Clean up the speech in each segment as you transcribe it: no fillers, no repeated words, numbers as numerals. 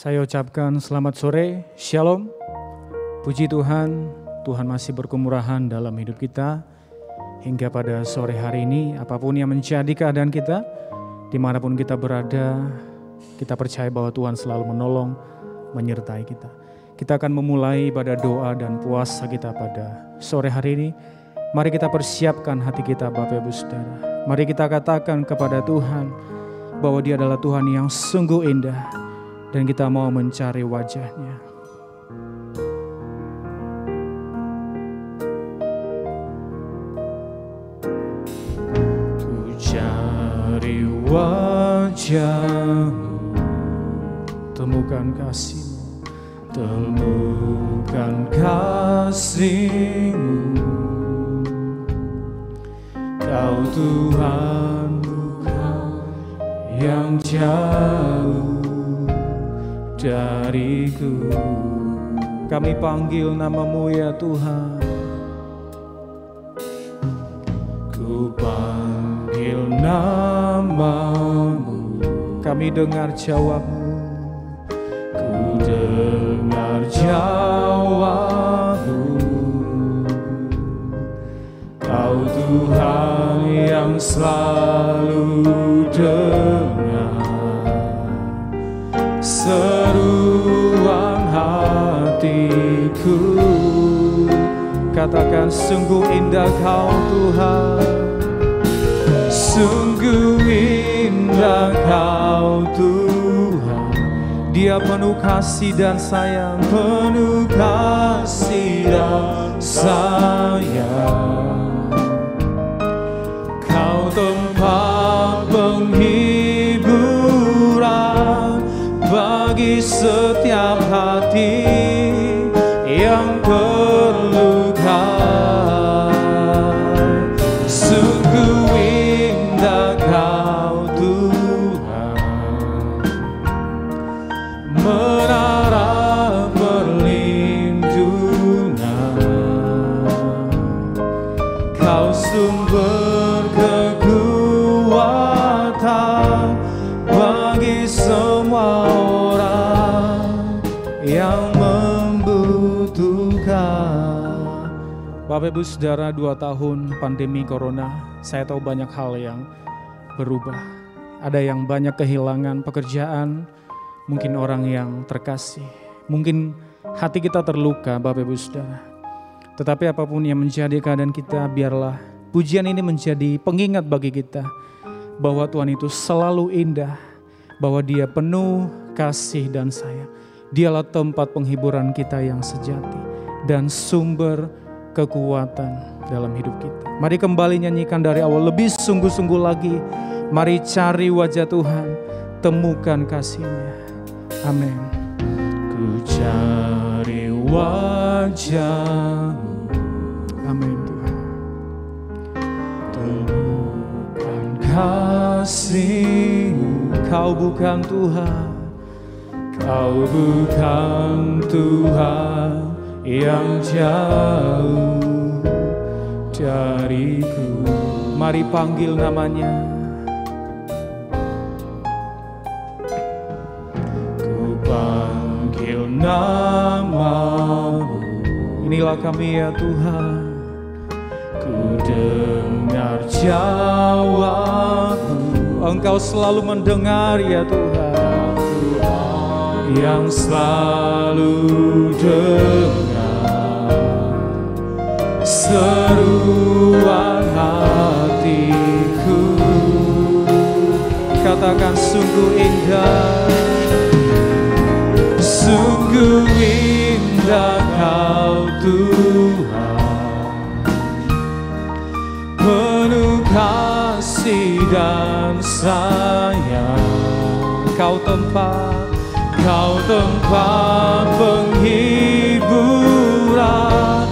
Saya ucapkan selamat sore, Shalom. Puji Tuhan, Tuhan masih berkemurahan dalam hidup kita. Hingga pada sore hari ini, apapun yang menjadi keadaan kita, dimanapun kita berada, kita percaya bahwa Tuhan selalu menolong, menyertai kita. Kita akan memulai pada doa dan puasa kita pada sore hari ini. Mari kita persiapkan hati kita, Bapak Ibu Saudara. Mari kita katakan kepada Tuhan bahwa Dia adalah Tuhan yang sungguh indah. Dan kita mau mencari wajah-Nya. Ku cari wajah-Mu, temukan kasih-Mu, temukan kasih-Mu. Kau Tuhan yang jauh dariku. Kami panggil nama-Mu ya Tuhan. Ku panggil nama-Mu, kami dengar jawab-Mu. Ku dengar jawab-Mu. Kau Tuhan yang selalu dengar seruan hatiku. Katakan sungguh indah Kau Tuhan, sungguh indah Kau Tuhan. Dia penuh kasih dan sayang, penuh kasih dan sayang. Kau tempat penghiburan bagi setiap hati yang terluka. Sungguh indah Kau Tuhan, menara perlindungan. Kau sumber kekuatan bagi semua orang yang membutuhkan. Bapak Ibu Saudara, 2 tahun pandemi Corona, saya tahu banyak hal yang berubah. Ada yang banyak kehilangan pekerjaan, mungkin orang yang terkasih, mungkin hati kita terluka, Bapak Ibu Saudara. Tetapi apapun yang menjadi keadaan kita, biarlah pujian ini menjadi pengingat bagi kita bahwa Tuhan itu selalu indah, bahwa Dia penuh kasih dan sayang. Dialah tempat penghiburan kita yang sejati dan sumber kekuatan dalam hidup kita. Mari kembali nyanyikan dari awal lebih sungguh-sungguh lagi. Mari cari wajah Tuhan, temukan kasih-Nya. Amin. Ku cari wajah-Mu. Amin Tuhan. Temukan kasih-Mu. Kau bukan Tuhan, Kau bukan Tuhan yang jauh dariku. Mari panggil nama-Nya. Ku panggil nama-Mu. Inilah kami ya Tuhan. Ku dengar jawab-Mu. Engkau selalu mendengar ya Tuhan, yang selalu dengar seruan hatiku. Katakan sungguh indah, sungguh indah Kau Tuhan, penuh kasih dan sayang. Kau tempat penghiburan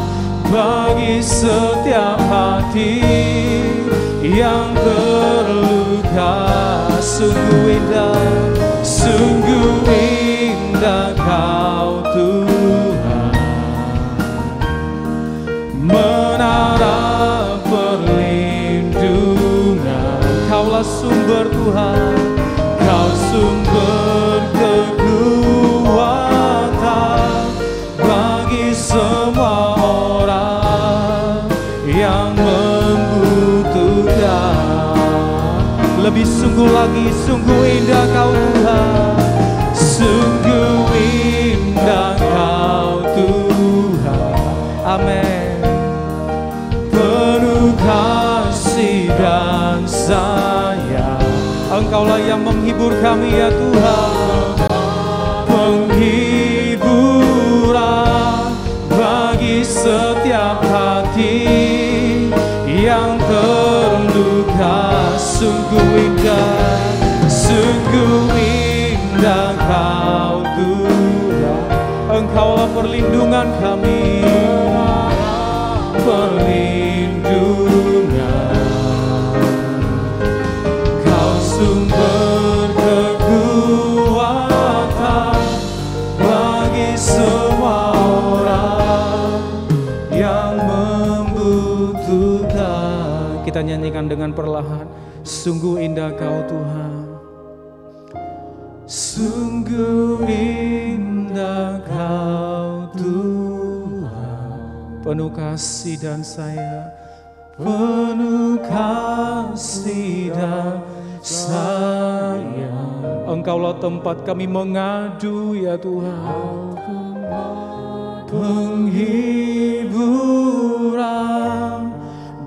bagi setiap hati yang terluka. Sungguh indah Kau Tuhan, menara perlindungan. Kaulah sumber Tuhan, Kau sumber kekuatan lebih sungguh lagi, sungguh indah Kau Tuhan. Sungguh indah Kau Tuhan. Amin. Penuh kasih dan sayang, Engkaulah yang menghibur kami ya Tuhan. Penghiburan bagi setiap hati yang terluka. Sungguh indah Kau Tuhan. Engkaulah perlindungan kami, perlindungan. Kau sumber kekuatan bagi semua orang yang membutuhkan. Kita nyanyikan dengan perlahan. Sungguh indah Kau Tuhan. Sungguh indah Kau Tuhan. Penuh kasih dan sayang, penuh kasih dan sayang. Engkaulah tempat kami mengadu ya Tuhan. Penghiburan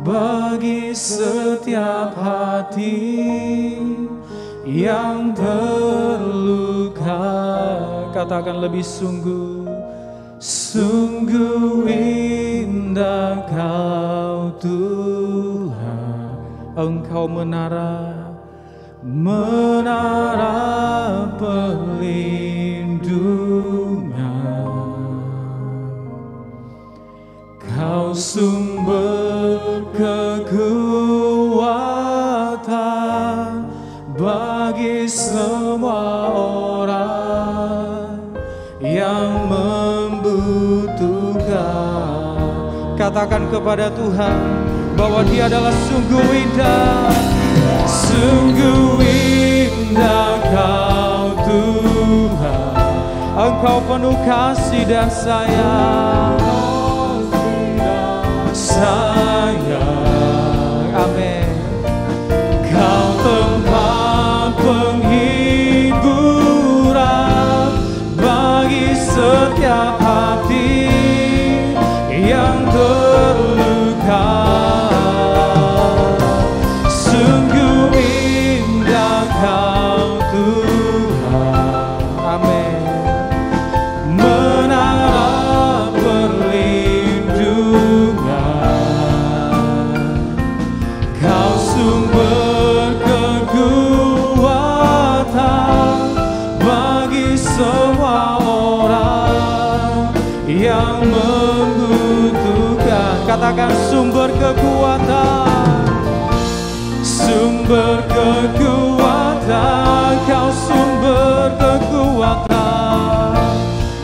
bagi setiap hati yang terluka. Katakan lebih sungguh, sungguh indah Kau Tuhan. Engkau menara perlindungan. Kau sumber kekuatan bagi semua orang yang membutuhkan. Katakan kepada Tuhan bahwa Dia adalah sungguh indah. Sungguh indah Kau Tuhan. Engkau penuh kasih dan sayang. Amin. Kau tempat penghiburan bagi setiap hati yang terluka. Sungguh indah Kau Tuhan. Amin. Menara perlindungan. Kau sumber kekuatan bagi semua orang yang membutuhkan. Katakan sumber kekuatan. Sumber kekuatan. Kau sumber kekuatan.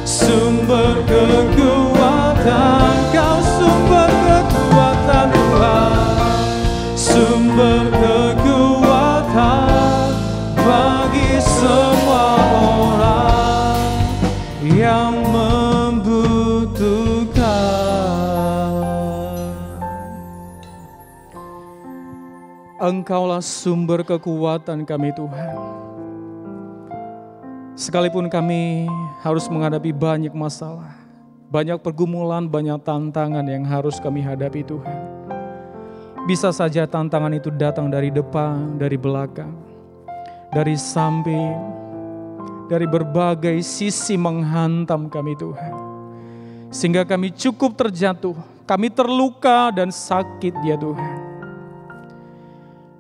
Sumber kekuatan. Kau sumber kekuatan Tuhan. Sumber kekuatan bagi semua orang yang membutuhkan. Engkaulah sumber kekuatan kami Tuhan. Sekalipun kami harus menghadapi banyak masalah, banyak pergumulan, banyak tantangan yang harus kami hadapi Tuhan. Bisa saja tantangan itu datang dari depan, dari belakang, dari samping, dari berbagai sisi menghantam kami Tuhan. Sehingga kami cukup terjatuh, kami terluka dan sakit ya Tuhan.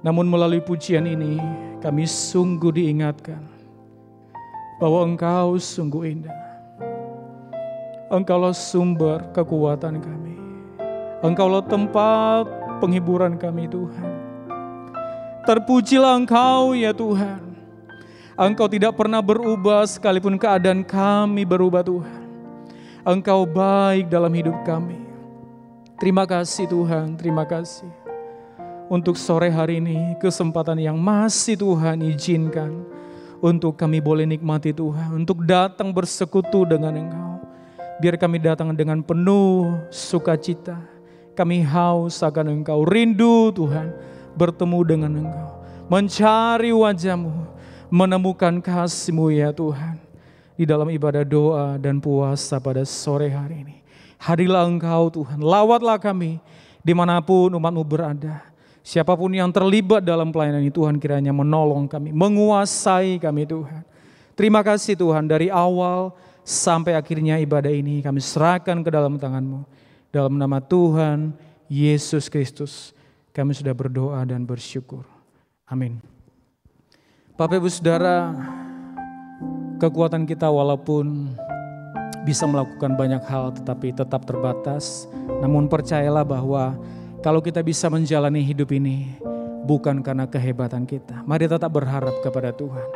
Namun melalui pujian ini kami sungguh diingatkan bahwa Engkau sungguh indah. Engkaulah sumber kekuatan kami. Engkaulah tempat penghiburan kami Tuhan. Terpujilah Engkau ya Tuhan. Engkau tidak pernah berubah sekalipun keadaan kami berubah Tuhan. Engkau baik dalam hidup kami. Terima kasih Tuhan, terima kasih. Untuk sore hari ini kesempatan yang masih Tuhan izinkan untuk kami boleh nikmati Tuhan, untuk datang bersekutu dengan Engkau. Biar kami datang dengan penuh sukacita. Kami haus akan Engkau, rindu Tuhan bertemu dengan Engkau. mencari wajah-Mu, menemukan kasih-Mu ya Tuhan. Di dalam ibadah doa dan puasa pada sore hari ini, hadirlah Engkau Tuhan, lawatlah kami dimanapun umat-Mu berada. Siapapun yang terlibat dalam pelayanan ini Tuhan, kiranya menolong kami, menguasai kami Tuhan. Terima kasih Tuhan, dari awal sampai akhirnya ibadah ini kami serahkan ke dalam tangan-Mu. Dalam nama Tuhan Yesus Kristus kami sudah berdoa dan bersyukur. Amin. Bapak Ibu Saudara, kekuatan kita walaupun bisa melakukan banyak hal tetapi tetap terbatas. Namun percayalah bahwa kalau kita bisa menjalani hidup ini bukan karena kehebatan kita. Mari tetap berharap kepada Tuhan,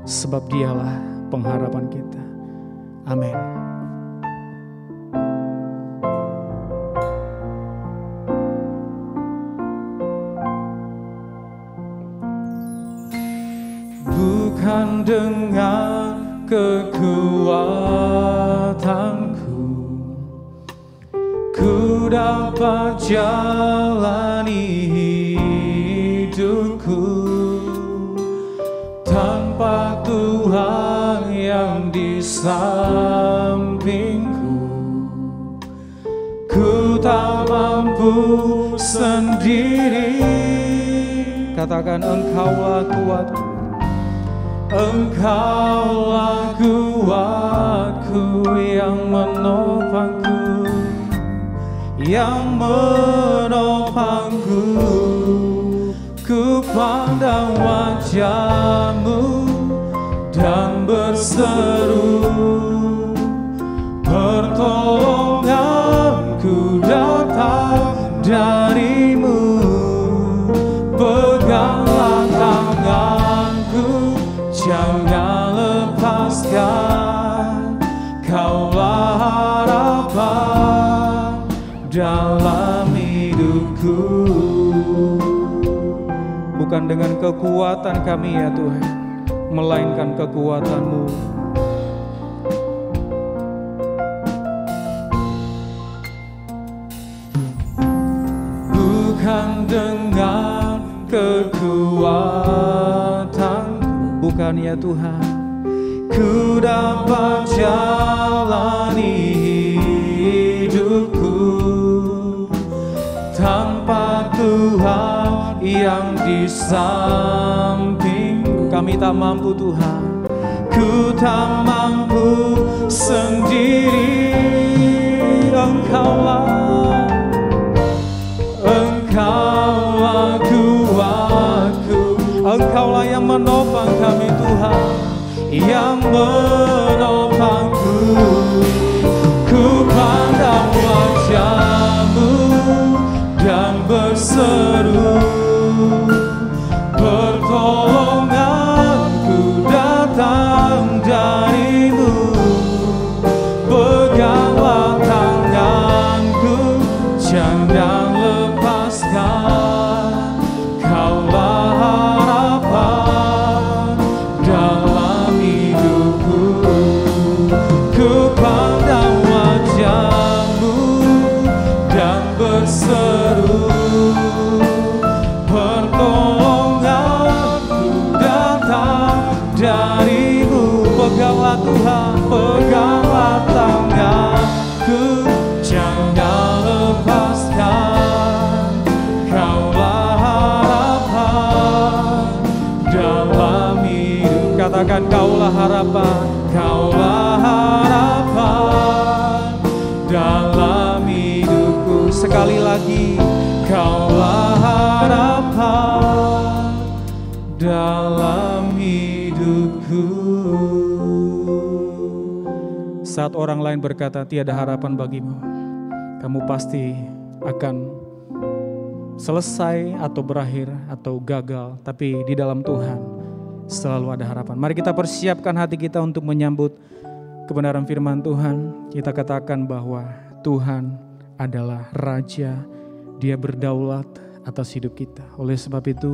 sebab Dialah pengharapan kita. Amin. Bukan dengan kekuatanku ku dapat jalani hidupku tanpa Tuhan yang di sampingku. Ku tak mampu sendiri. Katakan, Engkaulah kuatku. Engkaulah kuatku yang menopangku, yang menopangku. Ku pandang wajah-Mu dan berseru, pertolonganku datang dari-Mu. Peganglah tanganku, jangan lepaskan. Kaulah harapan dalam hidupku. Bukan dengan kekuatan kami ya Tuhan, melainkan kekuatan-Mu. Bukan dengan kekuatan, bukan ya Tuhan, ku dapat jalani hidupku tanpa Tuhan yang di sampingku. Kami tak mampu Tuhan, ku tak mampu sendiri. Engkaulah kuatku, Engkaulah yang menopang kami Tuhan, yang menopangku. Ku pandang wajah-Mu dan berseru, pertolonganku datang dari-Mu. Peganglah tanganku, jangan lepaskan. Kaulah harapan dalam hidupku. Ku pandang wajah-Mu dan berseru, pertolonganku datang dari-Mu. Peganglah Tuhan, peganglah tanganku, jangan lepaskan. Kaulah harapan dalam hidup. Katakan, Kaulah harapan, Kaulah harapan dalam hidupku. Sekali lagi, Kaulah harapan dalam hidupku. Saat orang lain berkata tiada harapan bagimu, kamu pasti akan selesai atau berakhir atau gagal. Tapi di dalam Tuhan selalu ada harapan. Mari kita persiapkan hati kita untuk menyambut kebenaran firman Tuhan. Kita katakan bahwa Tuhan adalah Raja, Dia berdaulat atas hidup kita. Oleh sebab itu,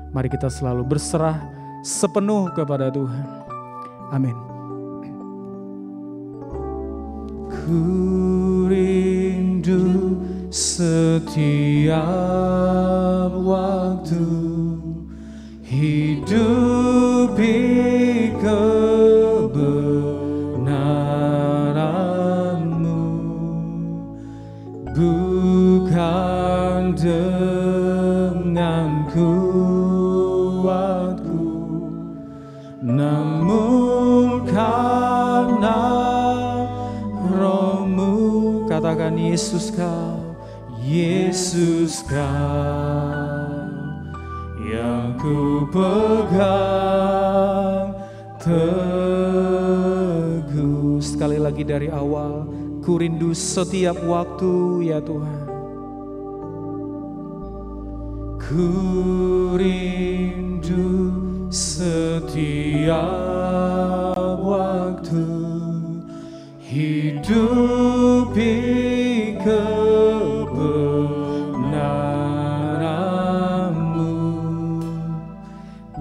mari kita selalu berserah sepenuh kepada Tuhan. Amin. Ku rindu setiap waktu hidupi kebenaran-Mu, bukan dengan kuatku, namun karena Roh-Mu. Katakan Yesus Kau, Yesus Kau yang ku pegang teguh. Sekali lagi dari awal, ku rindu setiap waktu ya Tuhan. Ku rindu setiap waktu hidupi kebenaran-Mu,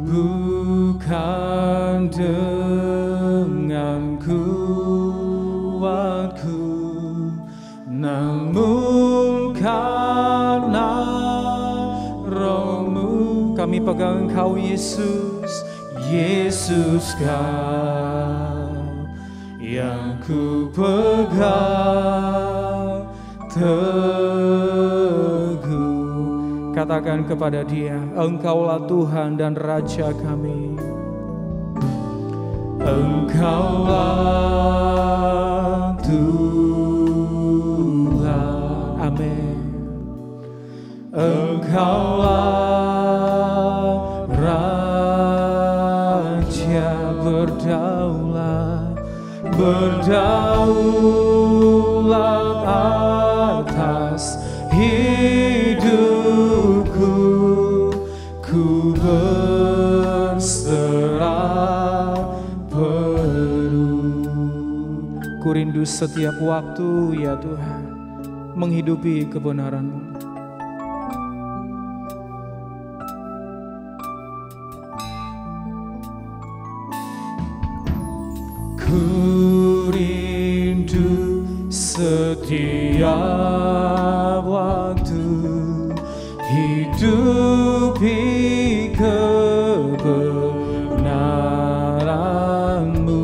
bukan dengan kuatku, namun karena Roh-Mu. Kami pegang Engkau Yesus, Yesus Kau yang ku pegang teguh. Katakan kepada Dia, Engkaulah Tuhan dan Raja kami. Engkaulah Tuhan. Amin. Engkaulah Raja berdaulat, berdaulat atas hidupku. Ku berserah penuh. Ku rindu setiap waktu ya Tuhan menghidupi kebenaran-Mu. Ku rindu setiap waktu hidupi kebenaran-Mu,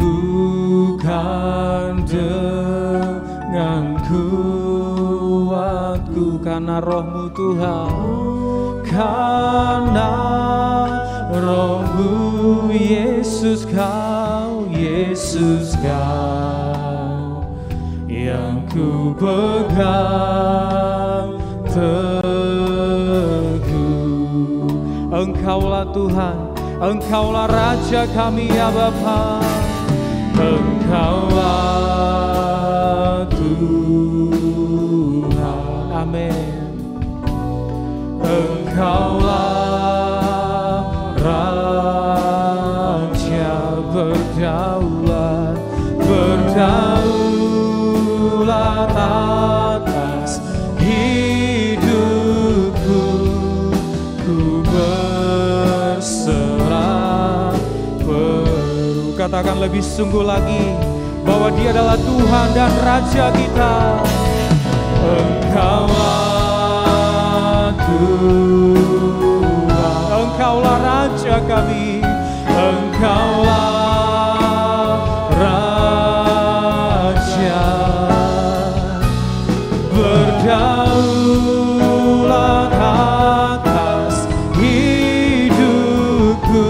bukan dengan kuatku, karena Roh-Mu Tuhan, karena Roh-Mu. Yesus Kau, Yesus Kau yang ku pegang teguh. Engkaulah Tuhan, Engkaulah Raja kami ya Bapa. Engkaulah Tuhan. Amin. Engkaulah berdaulat, berdaulat atas hidupku. Ku berserah penuh. Katakan lebih sungguh lagi bahwa Dia adalah Tuhan dan Raja kita. Engkaulah Tuhan, Engkaulah Raja kami. Engkaulah Raja berdaulat atas hidupku.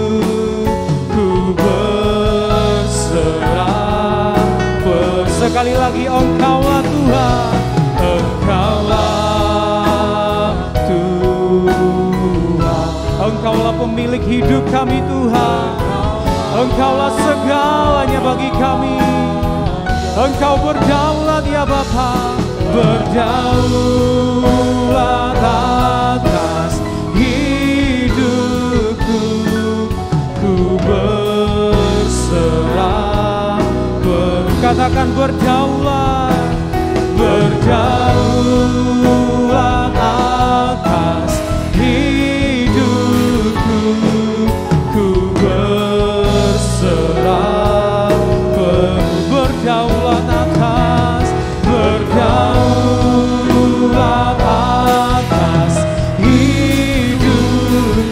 Ku berserah. Sekali lagi, Engkaulah Tuhan, Engkaulah Tuhan. Engkaulah pemilik hidup kami Tuhan. Engkaulah segalanya bagi kami. Engkau berdaulat ya Bapa, berdaulat atas hidupku. Ku berserah. Katakan berdaulat, berdaulat atas hidupku. Ku berserah, berdaulat atas, berdaulat atas hidupku.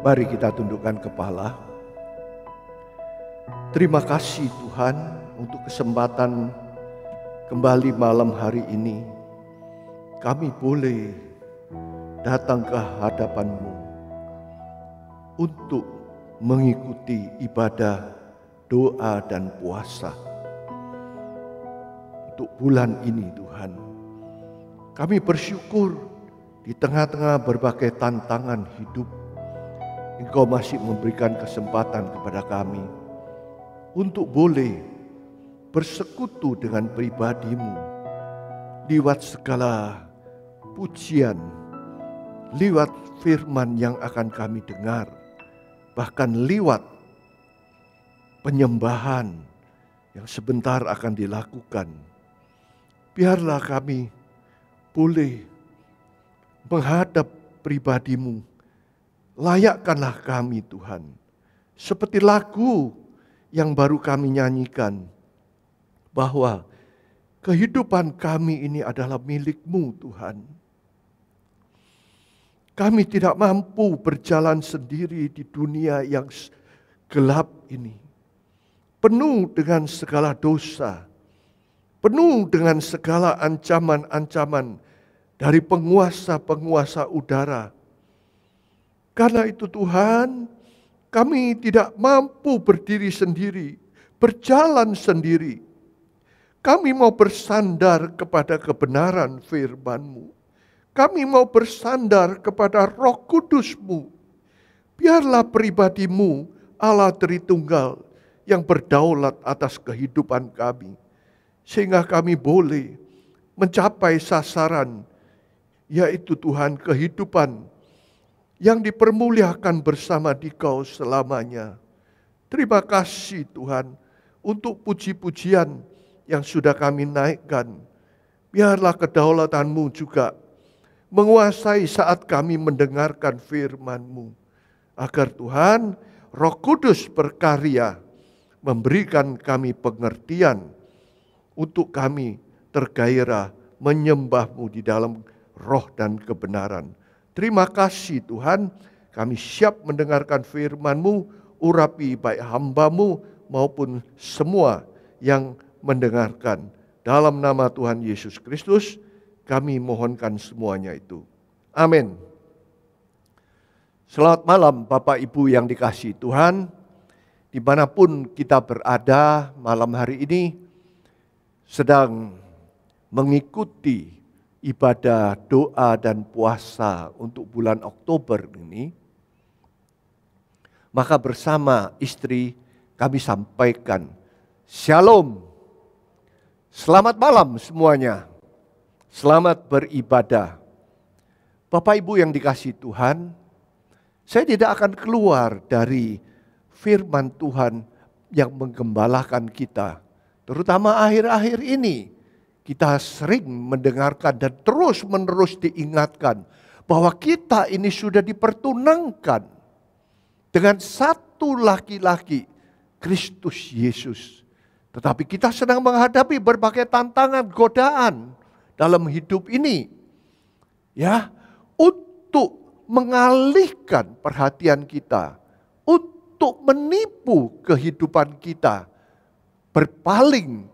Mari kita tundukkan kepala. Terima kasih Tuhan untuk kesempatan kembali malam hari ini. Kami boleh datang ke hadapan-Mu untuk mengikuti ibadah, doa dan puasa. Untuk bulan ini Tuhan, kami bersyukur di tengah-tengah berbagai tantangan hidup, Engkau masih memberikan kesempatan kepada kami untuk boleh bersekutu dengan pribadi-Mu lewat segala pujian, lewat firman yang akan kami dengar, bahkan lewat penyembahan yang sebentar akan dilakukan. Biarlah kami boleh menghadap pribadi-Mu. Layakkanlah kami Tuhan, seperti lagu yang baru kami nyanyikan, bahwa kehidupan kami ini adalah milik-Mu Tuhan. Kami tidak mampu berjalan sendiri di dunia yang gelap ini, penuh dengan segala dosa, penuh dengan segala ancaman-ancaman dari penguasa-penguasa udara. Karena itu Tuhan, kami tidak mampu berdiri sendiri, berjalan sendiri. Kami mau bersandar kepada kebenaran firman-Mu. Kami mau bersandar kepada Roh Kudus-Mu. Biarlah pribadi-Mu, Allah Tritunggal, yang berdaulat atas kehidupan kami. Sehingga kami boleh mencapai sasaran, yaitu Tuhan kehidupan yang dipermuliakan bersama Dikau selamanya. Terima kasih Tuhan untuk puji-pujian yang sudah kami naikkan. Biarlah kedaulatan-Mu juga menguasai saat kami mendengarkan firman-Mu. Agar Tuhan, Roh Kudus berkarya, memberikan kami pengertian untuk kami tergairah menyembah-Mu di dalam roh dan kebenaran. Terima kasih Tuhan, kami siap mendengarkan firman-Mu, urapi baik hamba-Mu maupun semua yang mendengarkan. Dalam nama Tuhan Yesus Kristus, kami mohonkan semuanya itu. Amin. Selamat malam Bapak Ibu yang dikasihi Tuhan, dimanapun kita berada malam hari ini, sedang mengikuti ibadah, doa dan puasa untuk bulan Oktober ini, maka bersama istri kami sampaikan Shalom. Selamat malam semuanya. Selamat beribadah. Bapak Ibu yang dikasihi Tuhan, saya tidak akan keluar dari firman Tuhan yang menggembalakan kita, terutama akhir-akhir ini. Kita sering mendengarkan dan terus-menerus diingatkan bahwa kita ini sudah dipertunangkan dengan satu laki-laki, Kristus Yesus. Tetapi kita sedang menghadapi berbagai tantangan, godaan dalam hidup ini. Ya, untuk mengalihkan perhatian kita, untuk menipu kehidupan kita, berpaling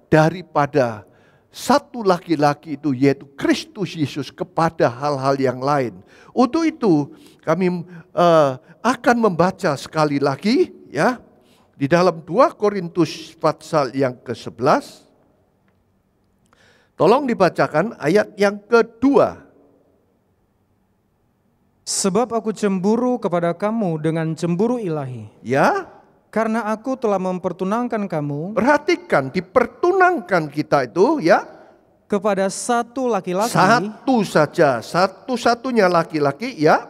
daripada satu laki-laki itu, yaitu Kristus Yesus, kepada hal-hal yang lain. Untuk itu kami akan membaca sekali lagi ya di dalam 2 Korintus pasal yang ke-11. Tolong dibacakan ayat yang kedua. Sebab aku cemburu kepada kamu dengan cemburu ilahi. Ya. Karena aku telah mempertunangkan kamu. Perhatikan, dipertunangkan kita itu ya. Kepada satu laki-laki. Satu saja, satu-satunya laki-laki ya.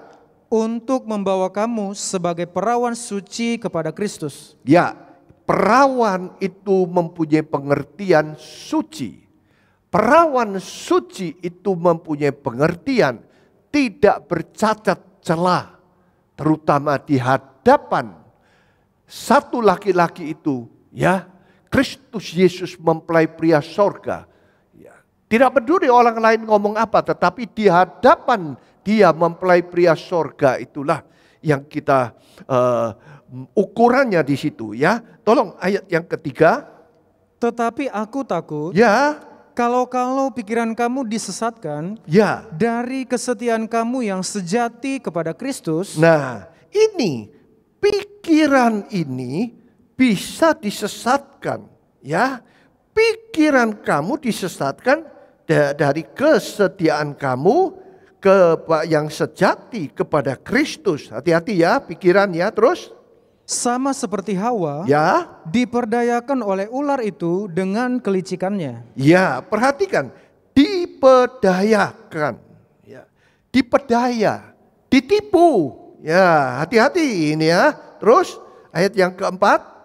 Untuk membawa kamu sebagai perawan suci kepada Kristus. Ya, perawan itu mempunyai pengertian suci. Perawan suci itu mempunyai pengertian tidak bercacat celah, terutama di hadapan satu laki-laki itu, ya, Kristus Yesus mempelai pria sorga. Ya, tidak peduli orang lain ngomong apa, tetapi di hadapan Dia mempelai pria sorga itulah yang kita ukurannya di situ ya. Tolong ayat yang ketiga. Tetapi aku takut Ya, kalau pikiran kamu disesatkan ya. dari kesetiaan kamu yang sejati kepada Kristus. Nah, ini pikiran ini bisa disesatkan ya. Pikiran kamu disesatkan dari kesetiaan kamu yang sejati kepada Kristus. Hati-hati ya pikiran ya. Terus Sama seperti Hawa ya, diperdayakan oleh ular itu dengan kelicikannya. ya, perhatikan, diperdayakan, ya, diperdaya, ditipu, ya, hati-hati ini ya. Terus ayat yang keempat,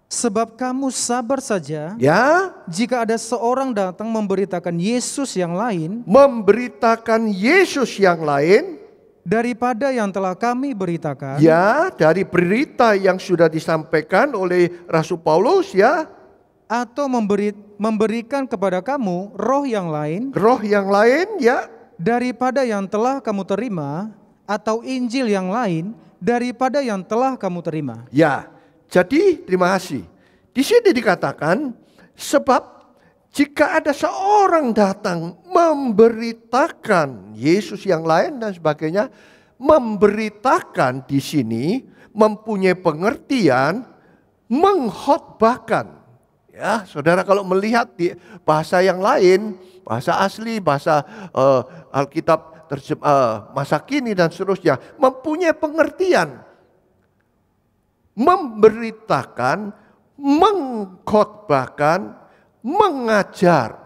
Sebab kamu sabar saja ya, jika ada seorang datang memberitakan Yesus yang lain memberitakan Yesus yang lain, daripada yang telah kami beritakan. ya, dari berita yang sudah disampaikan oleh Rasul Paulus, ya, Atau memberikan kepada kamu roh yang lain roh yang lain, ya, daripada yang telah kamu terima, atau Injil yang lain daripada yang telah kamu terima. ya. Jadi terima kasih. Di sini dikatakan sebab jika ada seorang datang memberitakan Yesus yang lain dan sebagainya, memberitakan di sini mempunyai pengertian mengkhotbahkan. Ya, saudara kalau melihat di bahasa yang lain, bahasa asli, bahasa Alkitab masa kini dan seterusnya, mempunyai pengertian memberitakan, mengkhotbahkan, mengajar.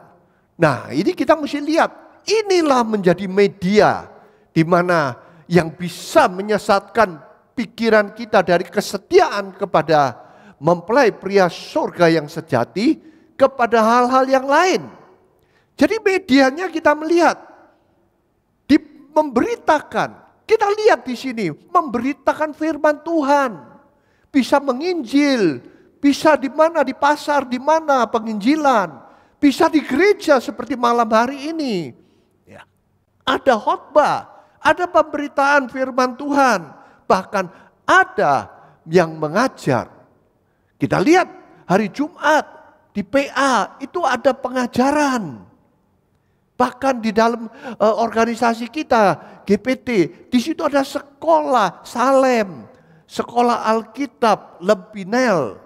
Nah, ini kita mesti lihat, inilah menjadi media di mana yang bisa menyesatkan pikiran kita dari kesetiaan kepada mempelai pria surga yang sejati kepada hal-hal yang lain. Jadi medianya kita melihat, memberitakan. Kita lihat di sini, memberitakan firman Tuhan. Bisa menginjil, bisa di mana di pasar, di mana penginjilan, bisa di gereja seperti malam hari ini. Ya. Ada khotbah, ada pemberitaan firman Tuhan, bahkan ada yang mengajar. Kita lihat hari Jumat di PA itu ada pengajaran. Bahkan di dalam organisasi kita GPT, di situ ada sekolah Salem. Sekolah Alkitab, Lempinel.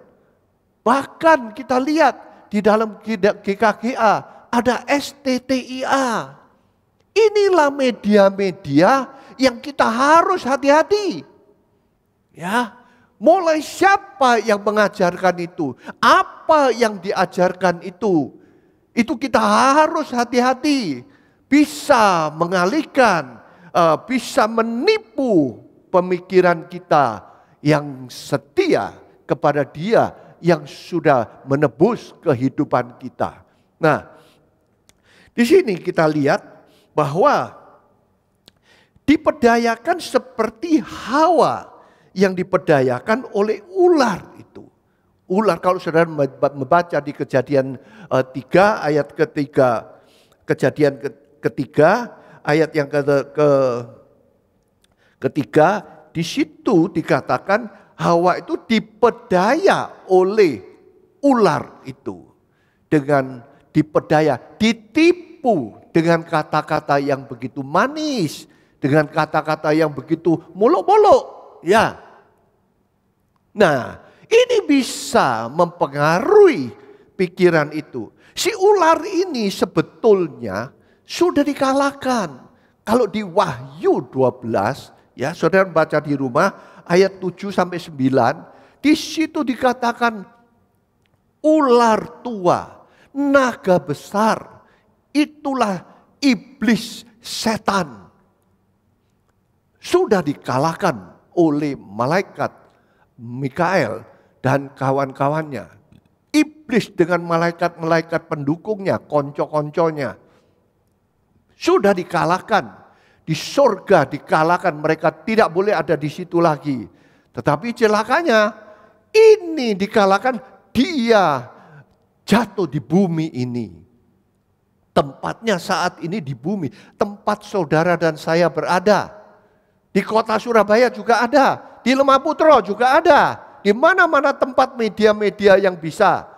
Bahkan kita lihat di dalam GKGA ada STTIA. Inilah media-media yang kita harus hati-hati. Ya, mulai siapa yang mengajarkan itu? Apa yang diajarkan itu? Itu kita harus hati-hati. Bisa mengalihkan, bisa menipu pemikiran kita yang setia kepada Dia yang sudah menebus kehidupan kita. Nah, di sini kita lihat bahwa diperdayakan seperti Hawa yang diperdayakan oleh ular itu. Ular, kalau saudara membaca di Kejadian 3 ayat ketiga, Kejadian ketiga ayat yang ketiga, di situ dikatakan Hawa itu diperdaya oleh ular itu. Dengan diperdaya, ditipu dengan kata-kata yang begitu manis, dengan kata-kata yang begitu muluk-muluk. Ya. Nah, ini bisa mempengaruhi pikiran itu. Si ular ini sebetulnya sudah dikalahkan. Kalau di Wahyu 12, ya, saudara baca di rumah ayat 7 sampai 9, di situ dikatakan ular tua, naga besar, itulah iblis setan. Sudah dikalahkan oleh malaikat Mikael dan kawan-kawannya. Iblis dengan malaikat-malaikat pendukungnya, konco-konconya, sudah dikalahkan. Di surga dikalahkan, mereka tidak boleh ada di situ lagi. Tetapi celakanya, ini dikalahkan, dia jatuh di bumi ini. Tempatnya saat ini di bumi, tempat saudara dan saya berada. Di kota Surabaya juga ada, di Lemah Putro juga ada. Di mana-mana tempat media-media yang bisa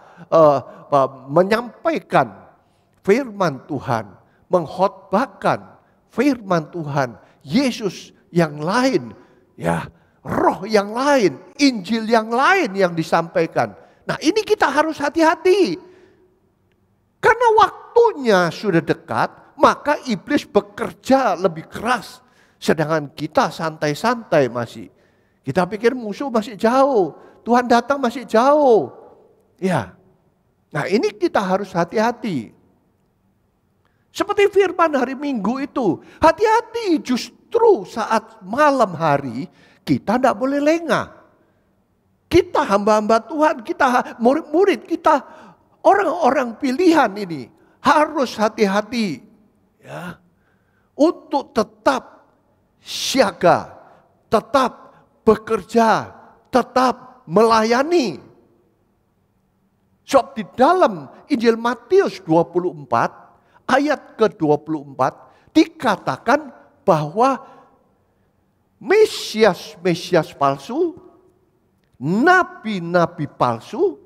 menyampaikan firman Tuhan, mengkhotbahkan firman Tuhan, Yesus yang lain, ya, roh yang lain, Injil yang lain yang disampaikan. Nah, ini kita harus hati-hati. Karena waktunya sudah dekat, maka iblis bekerja lebih keras. Sedangkan kita santai-santai masih. Kita pikir musuh masih jauh, Tuhan datang masih jauh. Ya. Nah, ini kita harus hati-hati. Seperti firman hari Minggu itu, hati-hati, justru saat malam hari kita tidak boleh lengah. Kita hamba-hamba Tuhan, kita murid-murid, kita orang-orang pilihan ini harus hati-hati, ya, untuk tetap siaga, tetap bekerja, tetap melayani. Sebab di dalam Injil Matius 24 ayat ke-24 dikatakan bahwa Mesias palsu, nabi-nabi palsu,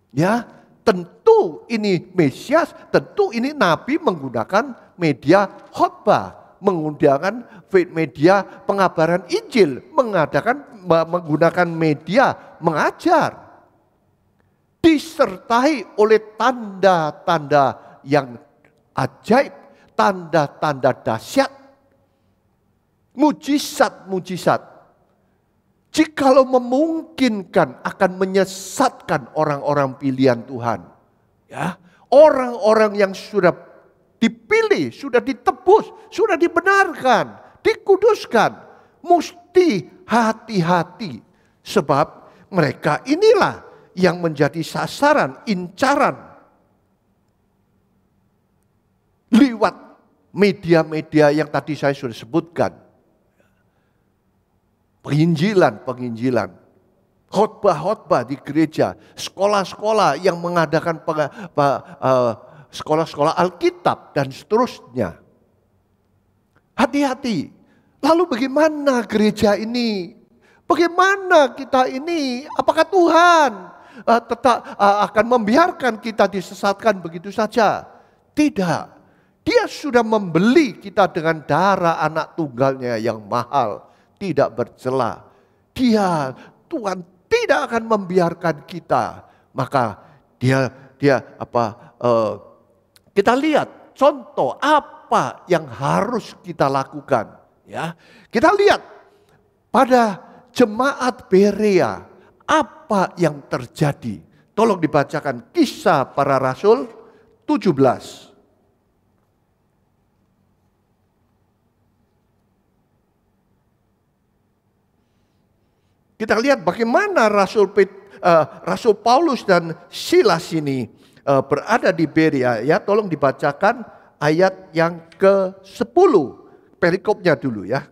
ya, tentu ini Mesias, tentu ini nabi menggunakan media khotbah, menggunakan media pengabaran Injil, menggunakan media mengajar. Disertai oleh tanda-tanda yang ajaib, tanda-tanda dahsyat, mujizat-mujizat. Jikalau memungkinkan akan menyesatkan orang-orang pilihan Tuhan. Ya, orang-orang yang sudah dipilih, sudah ditebus, sudah dibenarkan, dikuduskan. Mesti hati-hati. Sebab mereka inilah yang menjadi sasaran, incaran. Lewat media-media yang tadi saya sudah sebutkan. Penginjilan, khotbah-khotbah di gereja, sekolah-sekolah yang mengadakan sekolah-sekolah Alkitab dan seterusnya. Hati-hati. Lalu bagaimana gereja ini? Bagaimana kita ini? Apakah Tuhan tetap akan membiarkan kita disesatkan begitu saja? Tidak. Dia sudah membeli kita dengan darah anak tunggalnya yang mahal, tidak bercela. Tuhan tidak akan membiarkan kita. Maka kita lihat contoh apa yang harus kita lakukan. Ya, kita lihat pada jemaat Berea apa yang terjadi. Tolong dibacakan Kisah Para Rasul 17. Kita lihat bagaimana Rasul Paulus dan Silas ini berada di Berea. Ya, tolong dibacakan ayat yang ke-10. Perikopnya dulu ya.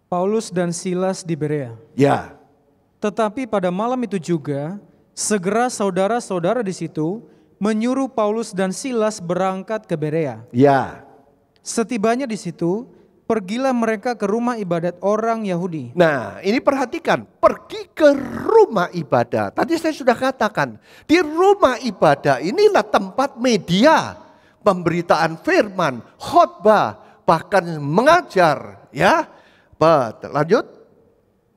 Paulus dan Silas di Berea. Ya. Tetapi pada malam itu juga, segera saudara-saudara di situ menyuruh Paulus dan Silas berangkat ke Berea. Ya. Setibanya di situ, pergilah mereka ke rumah ibadat orang Yahudi. Nah, ini perhatikan, pergi ke rumah ibadah. Tadi saya sudah katakan, di rumah ibadah inilah tempat media pemberitaan firman, khotbah, bahkan mengajar, ya. Lanjut.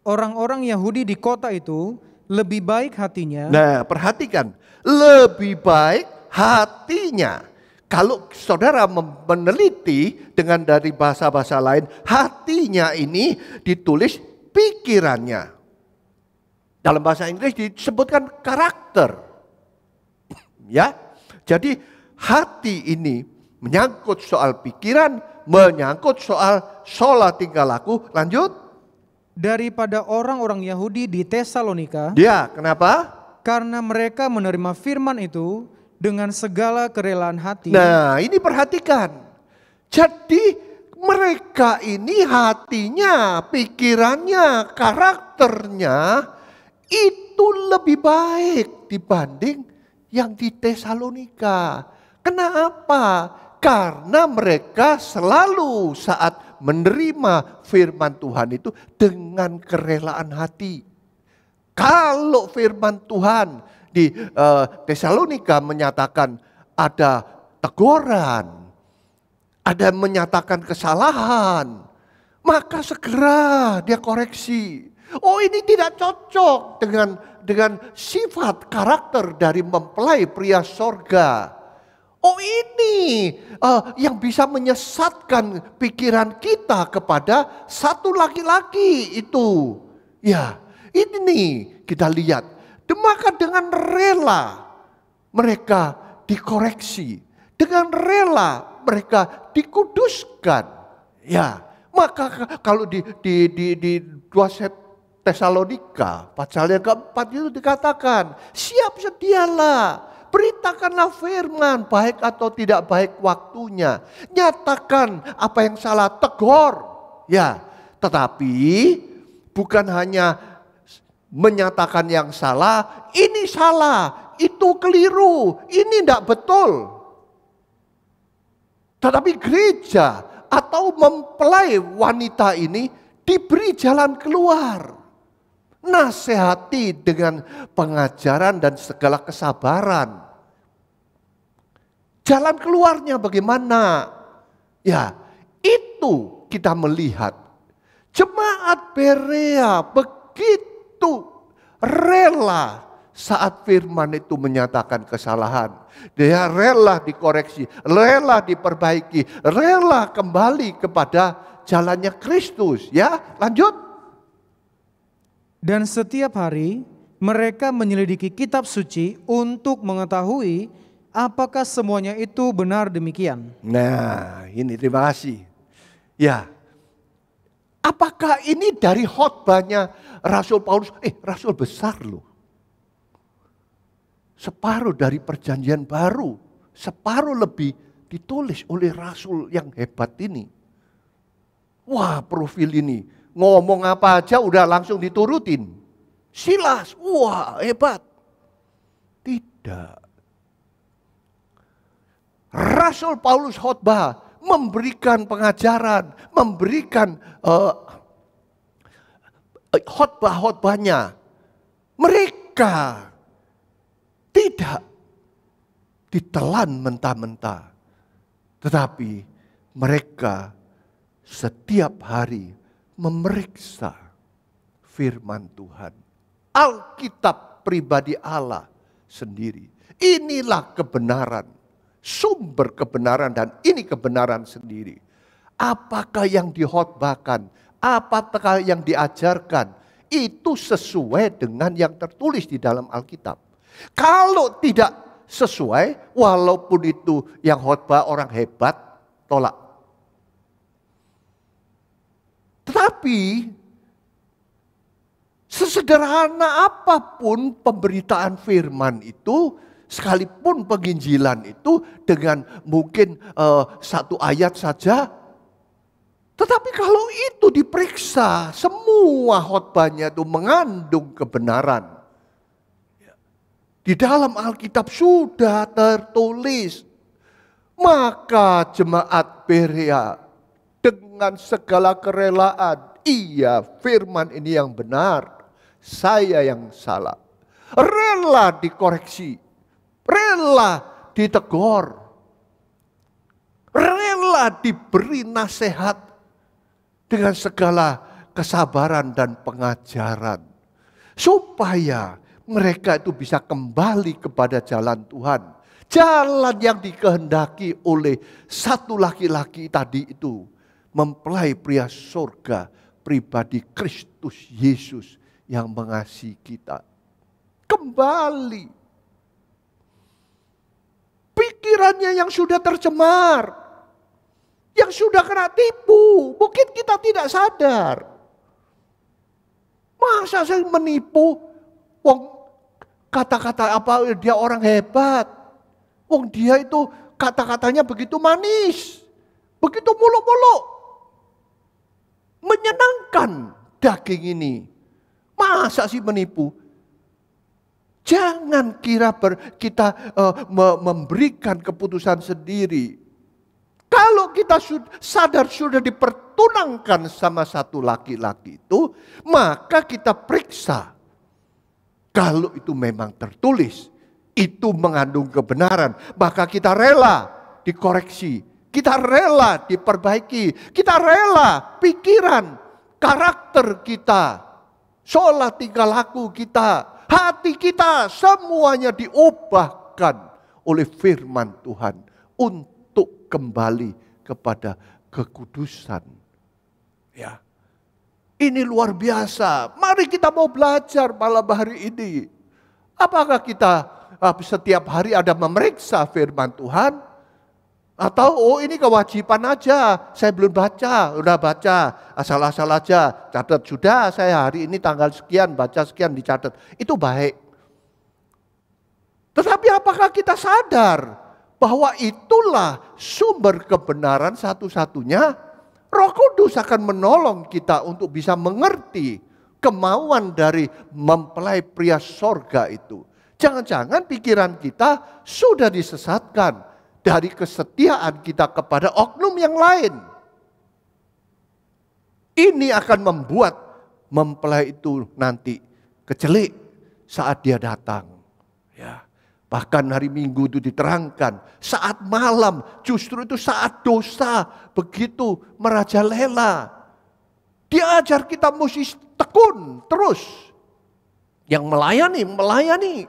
Orang-orang Yahudi di kota itu lebih baik hatinya. Nah, perhatikan, lebih baik hatinya. Kalau saudara meneliti dengan dari bahasa-bahasa lain, hatinya ini ditulis pikirannya. Dalam bahasa Inggris disebutkan karakter. Ya, jadi hati ini menyangkut soal pikiran, menyangkut soal sholat tingkah laku. Lanjut. Daripada orang-orang Yahudi di Tesalonika. Ya, kenapa? Karena mereka menerima firman itu dengan segala kerelaan hati. Nah, ini perhatikan. Jadi mereka ini hatinya, pikirannya, karakternya itu lebih baik dibanding yang di Tesalonika. Kenapa? Karena mereka selalu saat menerima firman Tuhan itu dengan kerelaan hati. Kalau firman Tuhan di Tesalonika menyatakan ada teguran, ada menyatakan kesalahan, maka segera dia koreksi. Oh, ini tidak cocok dengan sifat karakter dari mempelai pria sorga. Oh, ini yang bisa menyesatkan pikiran kita kepada satu laki-laki itu. Ya, ini nih kita lihat. Maka dengan rela mereka dikoreksi. Dengan rela mereka dikuduskan. Ya, maka kalau di 2 Tesalonika pasal yang keempat itu dikatakan, siap sedialah. Beritakanlah firman, baik atau tidak baik waktunya. Nyatakan apa yang salah, tegur. Ya, tetapi bukan hanya menyatakan yang salah, ini salah, itu keliru, ini tidak betul. Tetapi gereja atau mempelai wanita ini diberi jalan keluar. Nasihati dengan pengajaran dan segala kesabaran. Jalan keluarnya bagaimana? Ya, itu kita melihat. Jemaat Berea begitu rela saat firman itu menyatakan kesalahan. Dia rela dikoreksi, rela diperbaiki, rela kembali kepada jalannya Kristus. Ya, lanjut. Dan setiap hari mereka menyelidiki kitab suci untuk mengetahui apakah semuanya itu benar demikian. Nah, ini terima kasih. Ya, apakah ini dari khotbahnya Rasul Paulus? Rasul besar loh. Separuh dari perjanjian baru, separuh lebih ditulis oleh Rasul yang hebat ini. Wah, profil ini. Ngomong apa aja udah langsung diturutin. Silas, wah hebat. Tidak. Rasul Paulus khotbah, memberikan pengajaran, memberikan khotbah-khotbahnya. Mereka tidak ditelan mentah-mentah. Tetapi mereka setiap hari memeriksa firman Tuhan. Alkitab pribadi Allah sendiri. Inilah kebenaran. Sumber kebenaran dan ini kebenaran sendiri. Apakah yang dikhotbahkan, apakah yang diajarkan, itu sesuai dengan yang tertulis di dalam Alkitab. Kalau tidak sesuai, walaupun itu yang khotbah orang hebat, tolak. Tetapi sesederhana apapun pemberitaan firman itu, sekalipun penginjilan itu dengan mungkin satu ayat saja, tetapi kalau itu diperiksa, semua khotbahnya itu mengandung kebenaran. Di dalam Alkitab sudah tertulis, maka jemaat Berea dengan segala kerelaan, iya firman ini yang benar, saya yang salah. Rela dikoreksi, rela ditegur, rela diberi nasihat dengan segala kesabaran dan pengajaran. Supaya mereka itu bisa kembali kepada jalan Tuhan. Jalan yang dikehendaki oleh satu laki-laki tadi itu. Mempelai pria surga, pribadi Kristus Yesus yang mengasihi kita. Kembali. Pikirannya yang sudah tercemar, yang sudah kena tipu, mungkin kita tidak sadar. Masa saya menipu, kata-kata apa dia orang hebat. Dia itu kata-katanya begitu manis, begitu muluk-muluk. Menyenangkan daging ini. Masa sih menipu? Jangan kira kita memberikan keputusan sendiri. Kalau kita sadar sudah dipertunangkan sama satu laki-laki itu, maka kita periksa. Kalau itu memang tertulis, itu mengandung kebenaran, maka kita rela dikoreksi, kita rela diperbaiki, kita rela pikiran, karakter kita, sholat tingkah laku kita, hati kita, semuanya diubahkan oleh firman Tuhan untuk kembali kepada kekudusan. Ya. Ini luar biasa. Mari kita mau belajar malam hari ini. Apakah kita setiap hari ada memeriksa firman Tuhan? Atau ini kewajiban aja, saya belum baca, udah baca, asal-asal aja, catat sudah saya hari ini tanggal sekian, baca sekian, dicatat. Itu baik. Tetapi apakah kita sadar bahwa itulah sumber kebenaran satu-satunya? Roh Kudus akan menolong kita untuk bisa mengerti kemauan dari mempelai pria sorga itu. Jangan-jangan pikiran kita sudah disesatkan dari kesetiaan kita kepada oknum yang lain. Ini akan membuat mempelai itu nanti kecelik saat dia datang. Ya. Bahkan hari Minggu itu diterangkan, saat malam justru itu saat dosa begitu merajalela. Diajar kita mesti tekun terus. Yang melayani.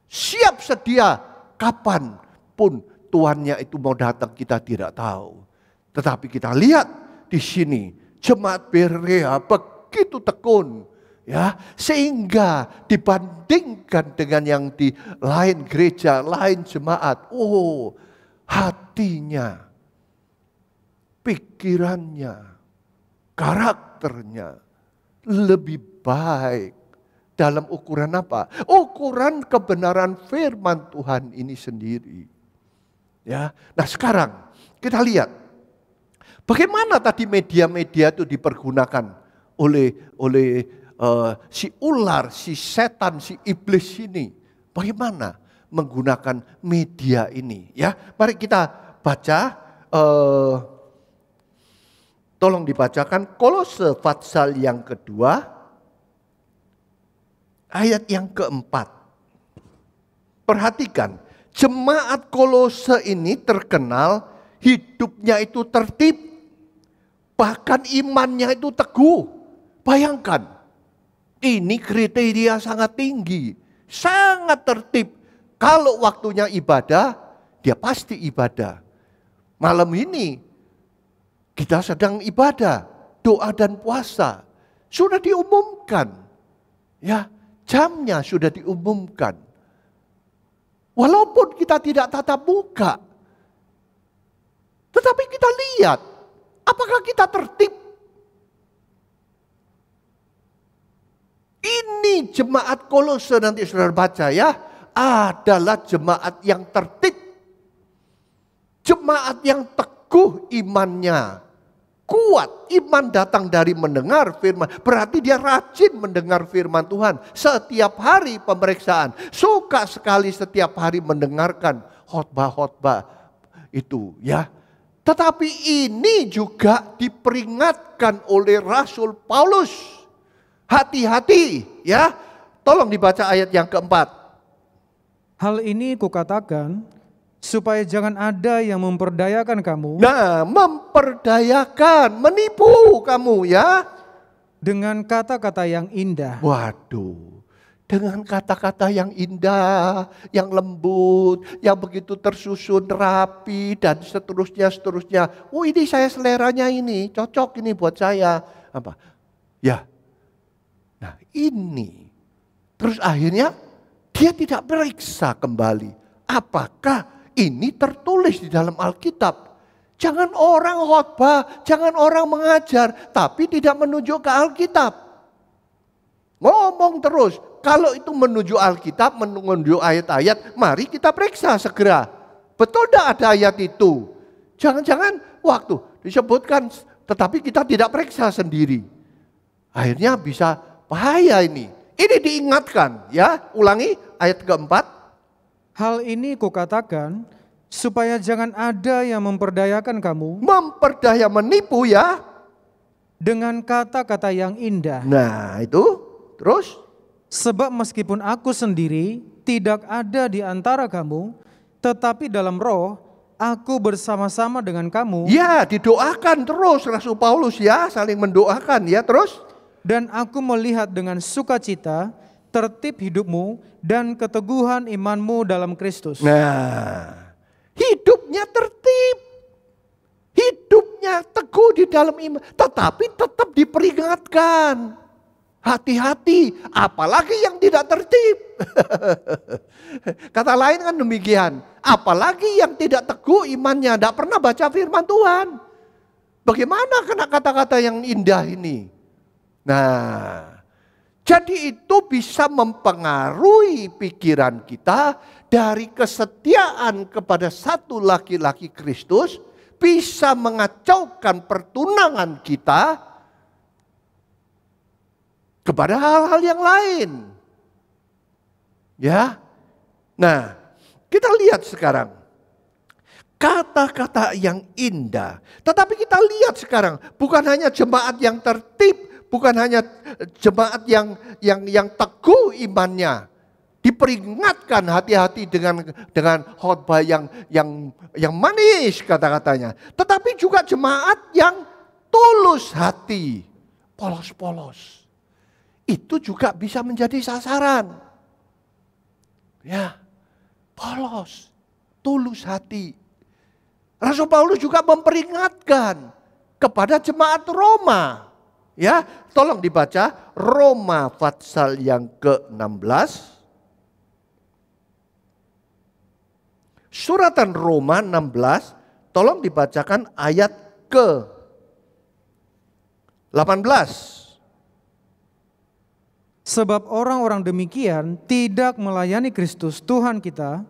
Siap sedia kapan pun tuannya itu mau datang kita tidak tahu. Tetapi kita lihat di sini jemaat Berea begitu tekun. Ya, sehingga dibandingkan dengan yang di lain gereja, lain jemaat, hatinya, pikirannya, karakternya lebih baik. Dalam ukuran apa? Ukuran kebenaran firman Tuhan ini sendiri. Ya, nah sekarang kita lihat bagaimana tadi media-media itu dipergunakan oleh si ular, si setan, si iblis ini. Bagaimana menggunakan media ini? Ya, mari kita baca. Tolong dibacakan Kolose pasal yang kedua, ayat yang keempat. Perhatikan, jemaat Kolose ini terkenal hidupnya itu tertib, bahkan imannya itu teguh. Bayangkan. Ini kriteria sangat tinggi, sangat tertib. Kalau waktunya ibadah, dia pasti ibadah. Malam ini kita sedang ibadah, doa dan puasa. Sudah diumumkan. Ya, jamnya sudah diumumkan. Walaupun kita tidak tatap muka. Tetapi kita lihat, apakah kita tertib? Ini jemaat Kolose nanti saudara baca ya, adalah jemaat yang tertib. Jemaat yang teguh imannya. Kuat, iman datang dari mendengar firman. Berarti dia rajin mendengar firman Tuhan. Setiap hari pemeriksaan. Suka sekali setiap hari mendengarkan khotbah-khotbah itu ya. Tetapi ini juga diperingatkan oleh Rasul Paulus. Hati-hati ya. Tolong dibaca ayat yang keempat. Hal ini kukatakan supaya jangan ada yang memperdayakan kamu. Nah, memperdayakan, menipu kamu ya. Dengan kata-kata yang indah. Waduh, dengan kata-kata yang indah, yang lembut, yang begitu tersusun rapi dan seterusnya. Oh, ini saya seleranya ini, cocok ini buat saya. Apa? Ya. Nah, ini. Terus akhirnya dia tidak periksa kembali. Apakah ini tertulis di dalam Alkitab? Jangan orang khotbah, jangan orang mengajar, tapi tidak menunjuk ke Alkitab. Ngomong terus, kalau itu menuju Alkitab, menuju ayat-ayat, mari kita periksa segera. Betul tidak ada ayat itu? Jangan-jangan waktu disebutkan, tetapi kita tidak periksa sendiri. Akhirnya bisa bahaya ini. Ini diingatkan ya, ulangi ayat keempat. Hal ini kukatakan supaya jangan ada yang memperdayakan kamu Memperdaya, menipu ya. dengan kata-kata yang indah. Nah itu, terus? Sebab meskipun aku sendiri tidak ada di antara kamu, tetapi dalam roh aku bersama-sama dengan kamu. Ya, didoakan terus Rasul Paulus ya, saling mendoakan ya, terus? Dan aku melihat dengan sukacita tertib hidupmu dan keteguhan imanmu dalam Kristus. Nah, hidupnya tertib, hidupnya teguh di dalam iman, tetapi tetap diperingatkan. Hati-hati, apalagi yang tidak tertib. Kata lain kan demikian, apalagi yang tidak teguh imannya, tidak pernah baca firman Tuhan. Bagaimana kena kata-kata yang indah ini? Nah, jadi itu bisa mempengaruhi pikiran kita dari kesetiaan kepada satu laki-laki Kristus, bisa mengacaukan pertunangan kita kepada hal-hal yang lain. Ya. Nah, kita lihat sekarang kata-kata yang indah. Tetapi kita lihat sekarang bukan hanya jemaat yang tertib, bukan hanya jemaat yang teguh imannya. Diperingatkan hati-hati dengan khotbah yang manis kata-katanya. Tetapi juga jemaat yang tulus hati, polos-polos. Itu juga bisa menjadi sasaran. Ya, polos, tulus hati. Rasul Paulus juga memperingatkan kepada jemaat Roma. Ya, tolong dibaca Roma pasal yang ke-16. Suratan Roma 16, tolong dibacakan ayat ke-18. Sebab orang-orang demikian tidak melayani Kristus Tuhan kita,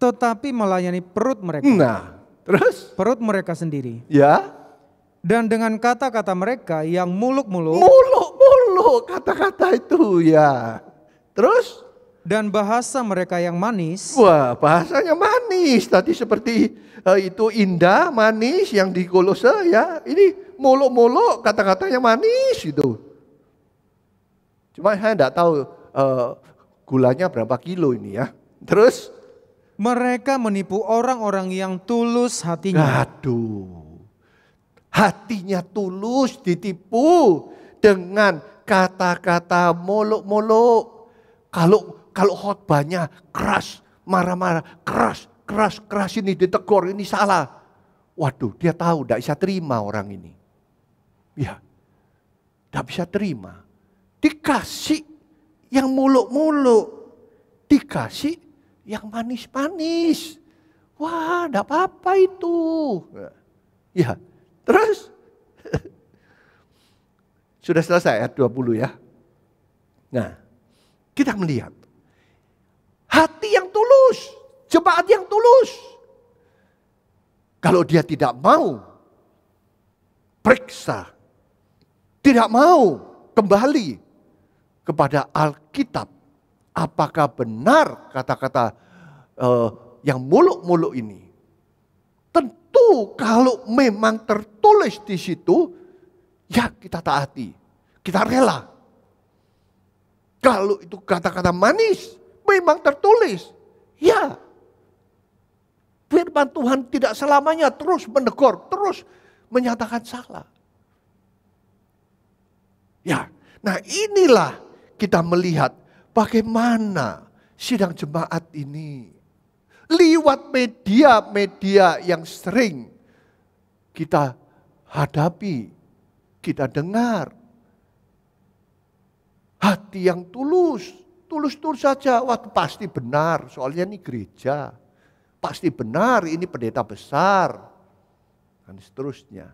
tetapi melayani perut mereka. Nah, terus? Perut mereka sendiri. Ya. Dan dengan kata-kata mereka yang muluk-muluk. Muluk-muluk kata-kata itu ya. Terus? Dan bahasa mereka yang manis. Wah, bahasanya manis. Tadi seperti itu indah, manis yang di Kolose ya. Ini muluk-muluk kata-katanya manis itu. Cuma saya tidak tahu gulanya berapa kilo ini ya. Terus? Mereka menipu orang-orang yang tulus hatinya. Aduh. Hatinya tulus ditipu dengan kata-kata muluk-muluk. Kalau khotbahnya keras, marah-marah, keras ini ditegur, ini salah. Waduh, dia tahu tidak bisa terima orang ini. Ya, tidak bisa terima. Dikasih yang muluk-muluk, dikasih yang manis-manis. Wah, tidak apa-apa itu. Ya, terus sudah selesai ayat 20 ya. Nah, kita melihat hati yang tulus, jemaat yang tulus. Kalau dia tidak mau periksa, tidak mau kembali kepada Alkitab, apakah benar kata-kata yang muluk-muluk ini? Tentu kalau memang tertulis di situ, ya kita taati, kita rela. Kalau itu kata-kata manis, memang tertulis, ya. Firman Tuhan tidak selamanya terus menegur, terus menyatakan salah. Ya, nah inilah kita melihat bagaimana sidang jemaat ini lewat media-media yang sering kita hadapi, kita dengar. Hati yang tulus saja, wah pasti benar, soalnya ini gereja. Pasti benar, ini pendeta besar. Dan seterusnya.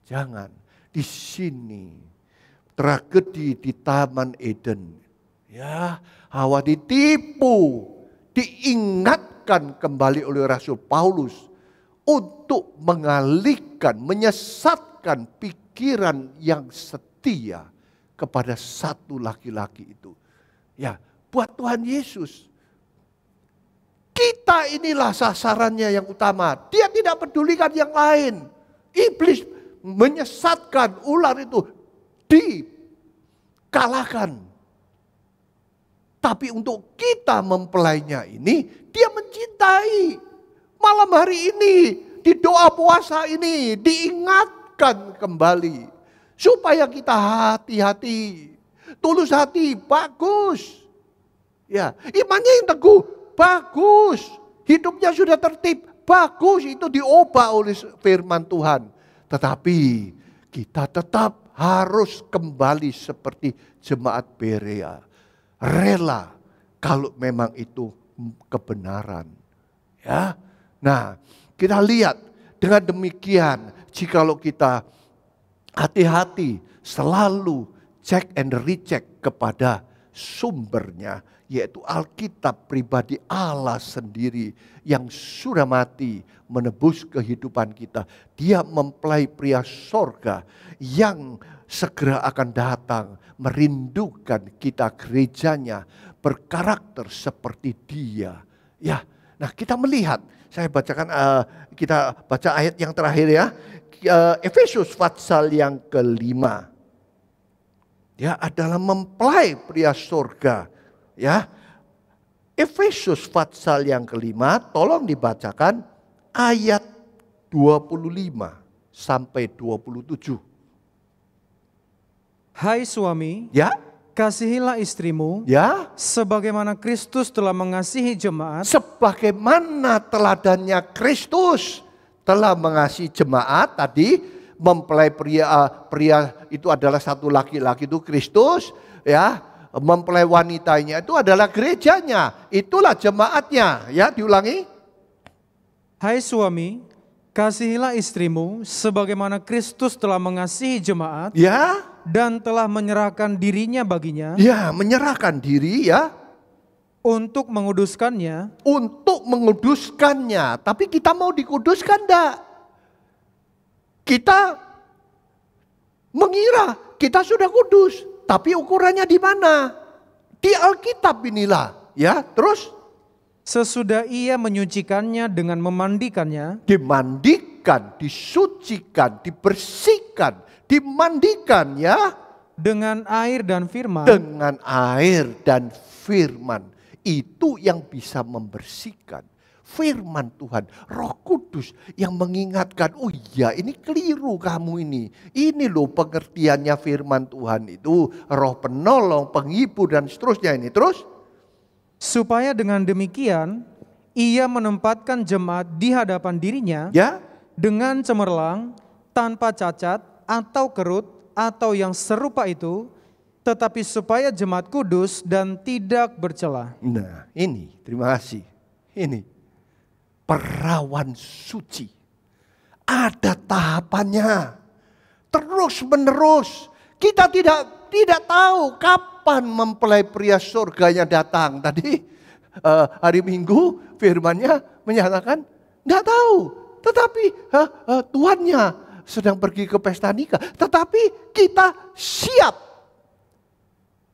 Jangan, di sini tragedi di Taman Eden. Ya, Hawa ditipu, diingatkan kembali oleh Rasul Paulus untuk mengalihkan, menyesatkan pikiran yang setia kepada satu laki-laki itu. Ya, buat Tuhan Yesus. Kita inilah sasarannya yang utama. Dia tidak pedulikan yang lain. Iblis menyesatkan, ular itu dikalahkan. Tapi untuk kita mempelainya ini, dia mencintai. Malam hari ini, di doa puasa ini, diingatkan kembali. Supaya kita hati-hati. Tulus hati, bagus. Ya, imannya yang teguh, bagus. Hidupnya sudah tertib, bagus. Itu diubah oleh firman Tuhan. Tetapi kita tetap harus kembali seperti jemaat Berea. Rela kalau memang itu kebenaran. Ya. Nah, kita lihat dengan demikian, jikalau kita hati-hati selalu cek and recheck kepada sumbernya, yaitu Alkitab pribadi Allah sendiri yang sudah mati menebus kehidupan kita. Dia mempelai pria sorga yang segera akan datang merindukan kita, gerejanya berkarakter seperti dia. Ya, nah kita melihat, saya bacakan, kita baca ayat yang terakhir ya, Efesus pasal yang ke-5. Ya, adalah mempelai pria surga. Ya, Efesus pasal yang ke-5, tolong dibacakan ayat 25 sampai 27. Hai suami, Ya, kasihilah istrimu, ya, sebagaimana Kristus telah mengasihi jemaat, sebagaimana teladannya Kristus telah mengasihi jemaat. Tadi mempelai pria itu adalah satu laki-laki, itu Kristus, ya. Mempelai wanitanya itu adalah gerejanya, itulah jemaatnya. Ya, diulangi. hai suami, kasihilah istrimu, sebagaimana Kristus telah mengasihi jemaat, Ya, dan telah menyerahkan dirinya baginya, ya, menyerahkan diri ya, untuk menguduskannya, untuk menguduskannya. Tapi kita mau dikuduskan enggak? Kita mengira kita sudah kudus, tapi ukurannya di mana? Di Alkitab inilah, ya. Terus sesudah ia menyucikannya dengan memandikannya, dimandikan, disucikan, dibersihkan, dimandikan ya, dengan air dan firman, dengan air dan firman. Itu yang bisa membersihkan. Firman Tuhan, Roh Kudus yang mengingatkan, oh iya ini keliru kamu ini. Ini loh pengertiannya firman Tuhan itu, roh penolong, penghibur dan seterusnya ini. Terus? supaya dengan demikian ia menempatkan jemaat di hadapan dirinya, Ya, dengan cemerlang, tanpa cacat atau kerut atau yang serupa itu, tetapi supaya jemaat kudus dan tidak bercela. nah ini terima kasih. Ini perawan suci. Ada tahapannya. Terus menerus. Kita tidak tahu kapan mempelai pria surganya datang. Tadi hari Minggu firmannya menyatakan enggak tahu. Tetapi tuannya sedang pergi ke pesta nikah. Tetapi kita siap.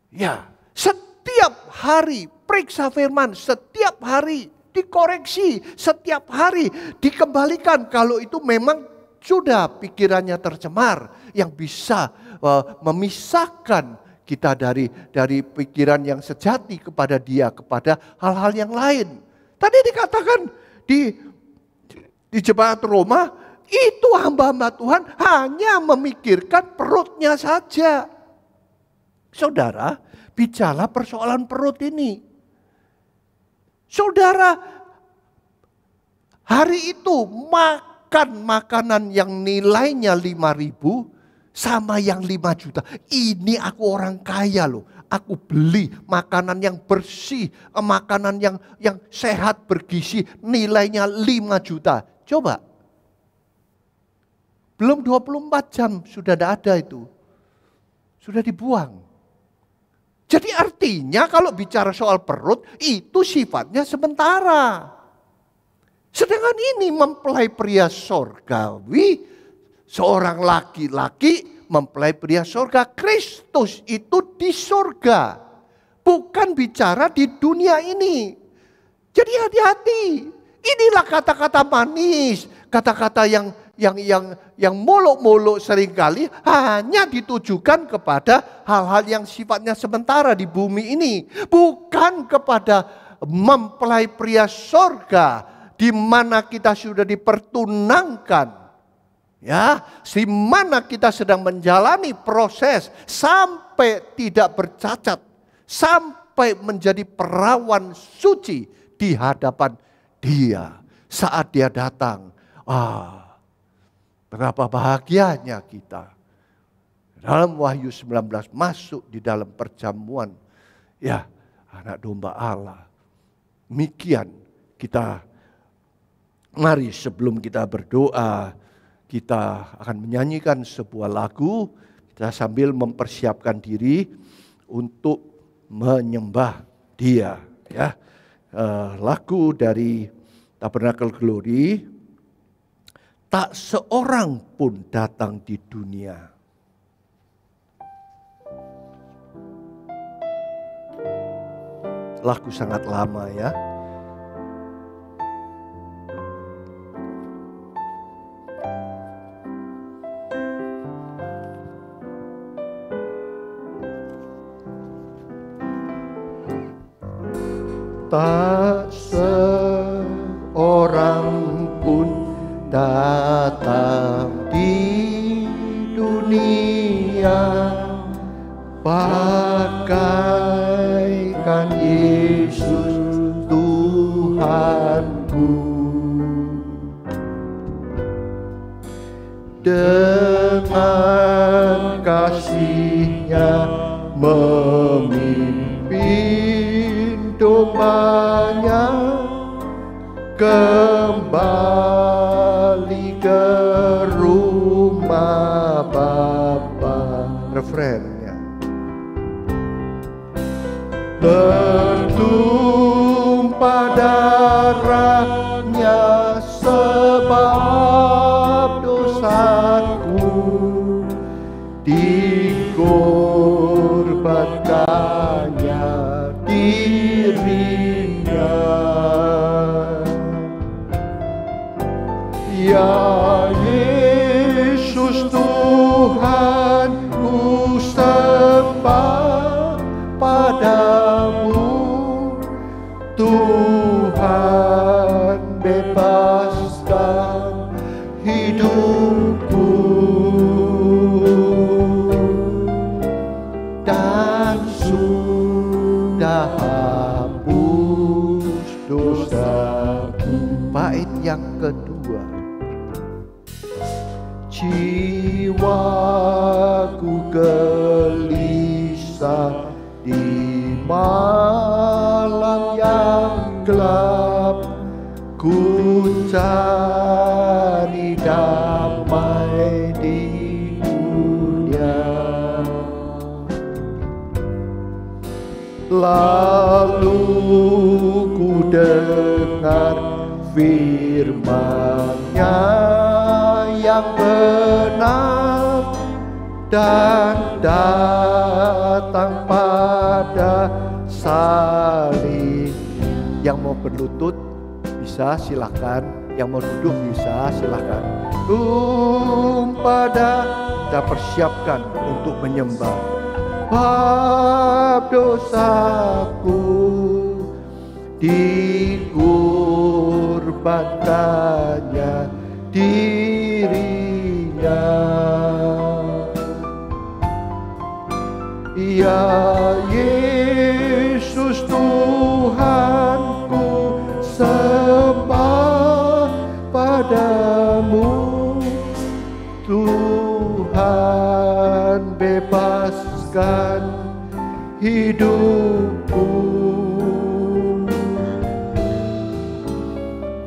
Ya, setiap hari periksa firman, setiap hari dikoreksi, setiap hari dikembalikan kalau itu memang sudah pikirannya tercemar yang bisa memisahkan kita dari pikiran yang sejati kepada dia, kepada hal-hal yang lain. Tadi dikatakan di jemaat Roma itu hamba-hamba Tuhan hanya memikirkan perutnya saja. Saudara, bicara persoalan perut ini. Saudara, hari itu makan makanan yang nilainya 5.000 sama yang 5 juta. Ini aku orang kaya loh. Aku beli makanan yang bersih, makanan yang sehat bergizi, nilainya 5 juta. Coba. Belum 24 jam sudah ada itu. Sudah dibuang. Jadi artinya kalau bicara soal perut itu sifatnya sementara. Sedangkan ini mempelai pria sorgawi, seorang laki-laki mempelai pria sorga. Kristus itu di sorga. Bukan bicara di dunia ini. Jadi hati-hati. Inilah kata-kata manis, kata-kata yang molok-molok seringkali hanya ditujukan kepada hal-hal yang sifatnya sementara di bumi ini, bukan kepada mempelai pria sorga di mana kita sudah dipertunangkan, ya, di mana kita sedang menjalani proses sampai tidak bercacat, sampai menjadi perawan suci di hadapan Dia saat Dia datang. Berapa bahagianya kita. Dalam Wahyu 19 masuk di dalam perjamuan, ya, anak domba Allah. Demikian kita, mari sebelum kita berdoa, kita akan menyanyikan sebuah lagu, kita sambil mempersiapkan diri untuk menyembah Dia, ya. Lagu dari Tabernacle Glory, tak seorang pun datang di dunia. Lagu sangat lama, ya. Tak seorang pun datang di dunia bagaikan Yesus Tuhanku. Dengan kasih-Nya memimpin dombanya kembali ke rumah Bapa. Refrennya. Bertumpah darahnya sebab dosaku, dikorbankannya dirinya. Ya Yesus Tuhan, ku sembah padamu. Tuhan, bebaskan hidupku dan sudah hapus dosaku. Bait yang kedua. Jiwaku gelisah di malam yang gelap, ku cari damai di dunia. Lalu ku dengar firman-Nya yang benar dan datang pada salib. Yang mau berlutut bisa silakan, yang mau duduk bisa silakan. Pada kita persiapkan untuk menyembah. Bab dosaku dikorbankannya dirinya. Ya Yesus Tuhanku, sembah padamu. Tuhan, bebaskan hidupku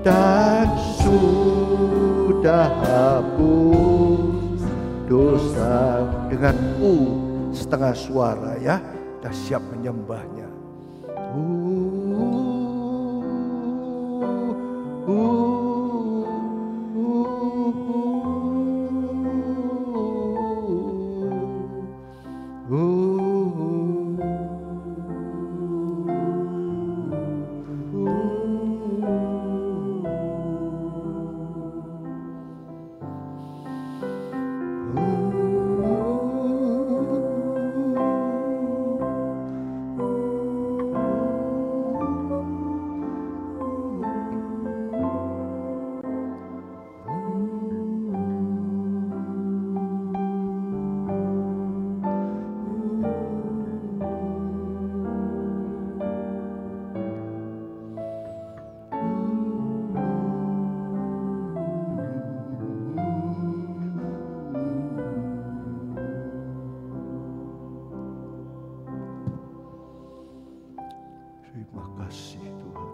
dan sudah hapus dosa. Dengan setengah suara, ya, kita siap menyembahnya. kasih Tuhan.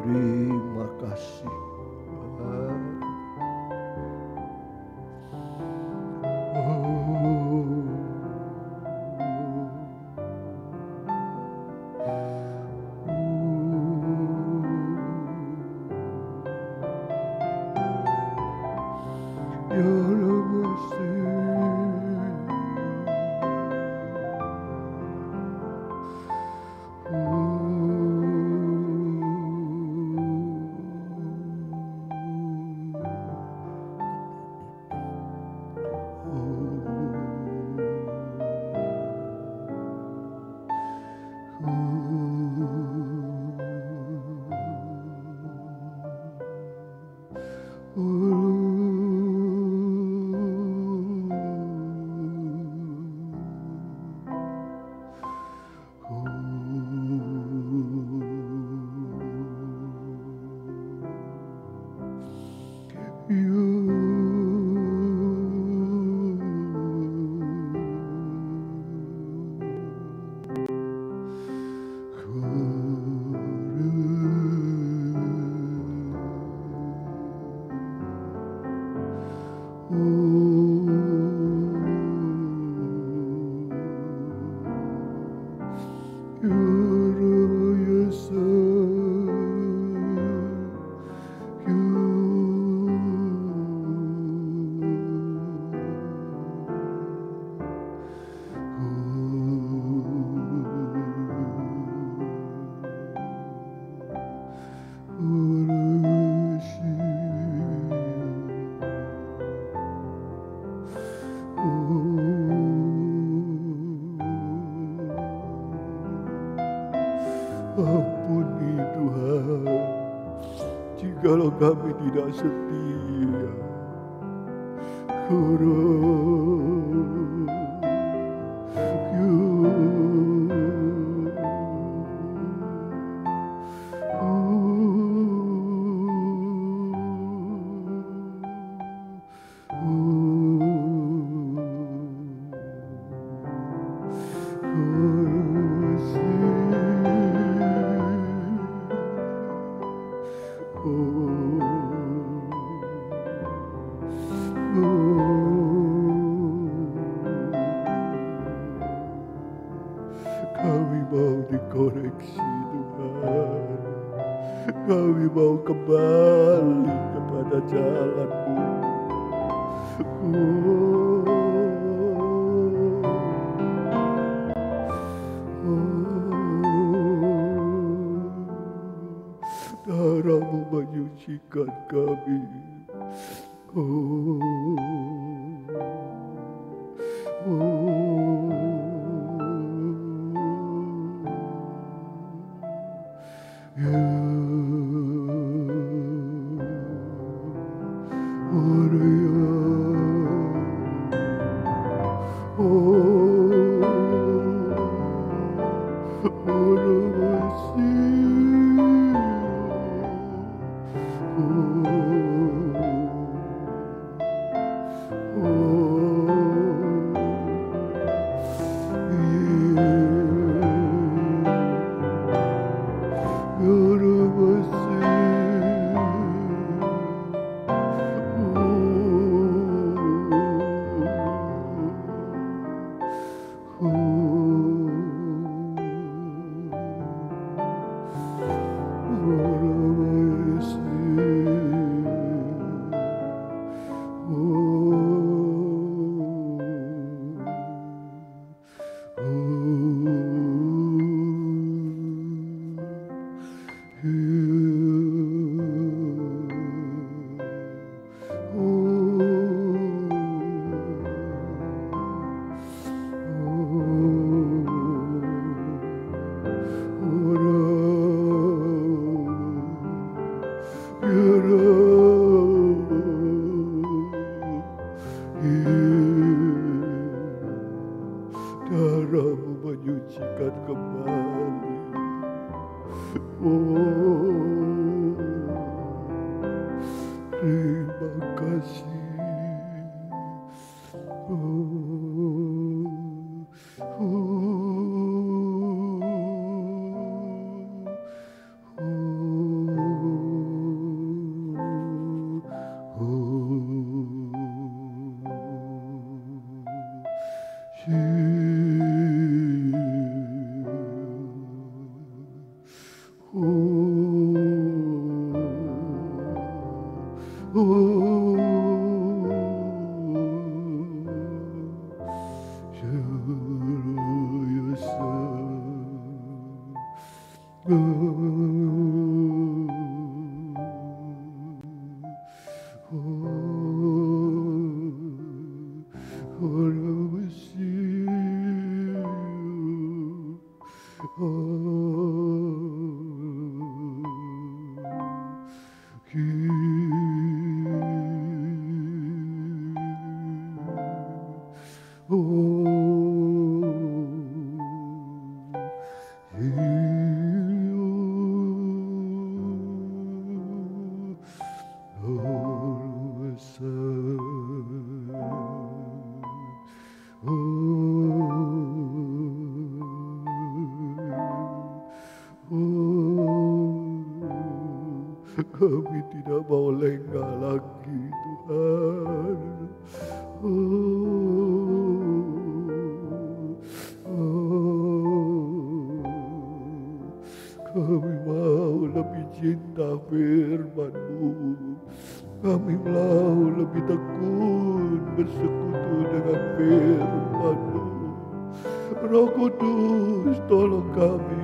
Terima kasih Tuhan. Ampuni Tuhan, jikalau kami tidak setia. Kami mau dikoreksi Tuhan. Kami mau kembali kepada jalan-Mu. Darah-Mu menyucikan kami. Darah-Mu menyucikan kembali. Terima kasih. Kami tidak mau lengah lagi, Tuhan. Kami mau lebih cinta firman-Mu. Kami mau lebih tekun bersekutu dengan firman-Mu. Roh Kudus, tolong kami.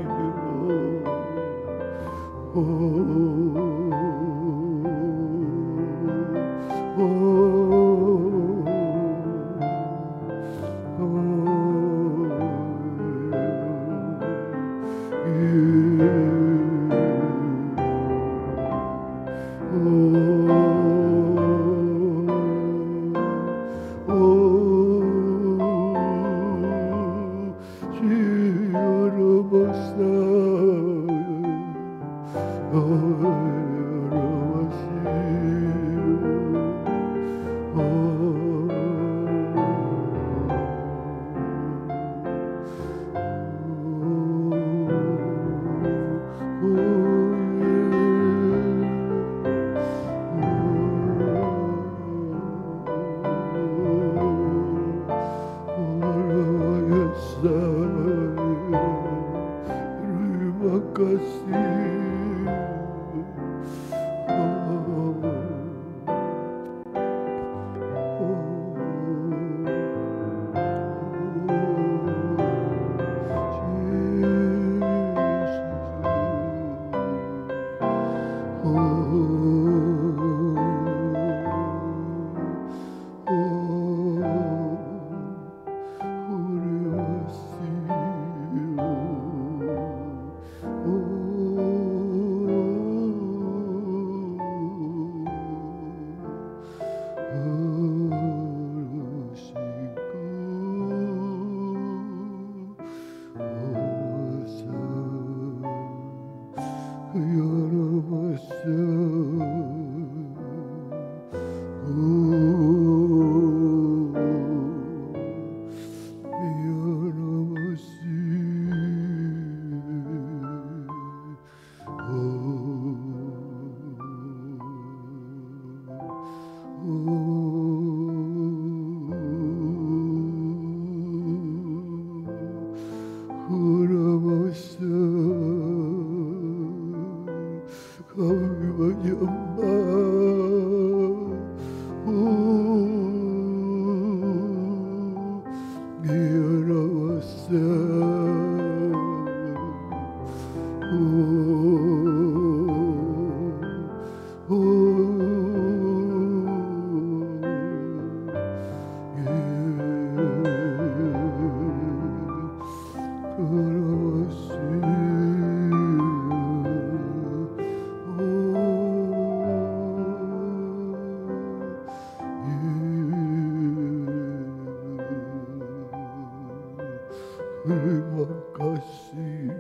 Terima kasih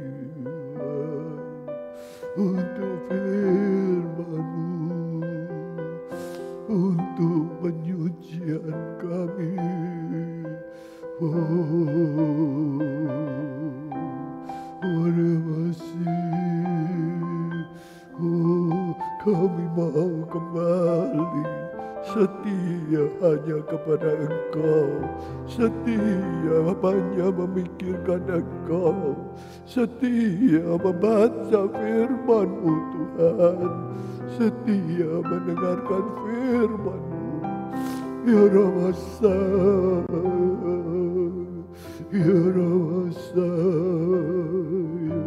untuk firman-Mu, untuk penyucian kami. Terima kasih. Kami mau kembali setia hanya kepada Engkau, setia hanya memikirkan Engkau, setia membaca firman-Mu Tuhan, setia mendengarkan firman-Mu. Ya Ramasa, ya Ramasa, ya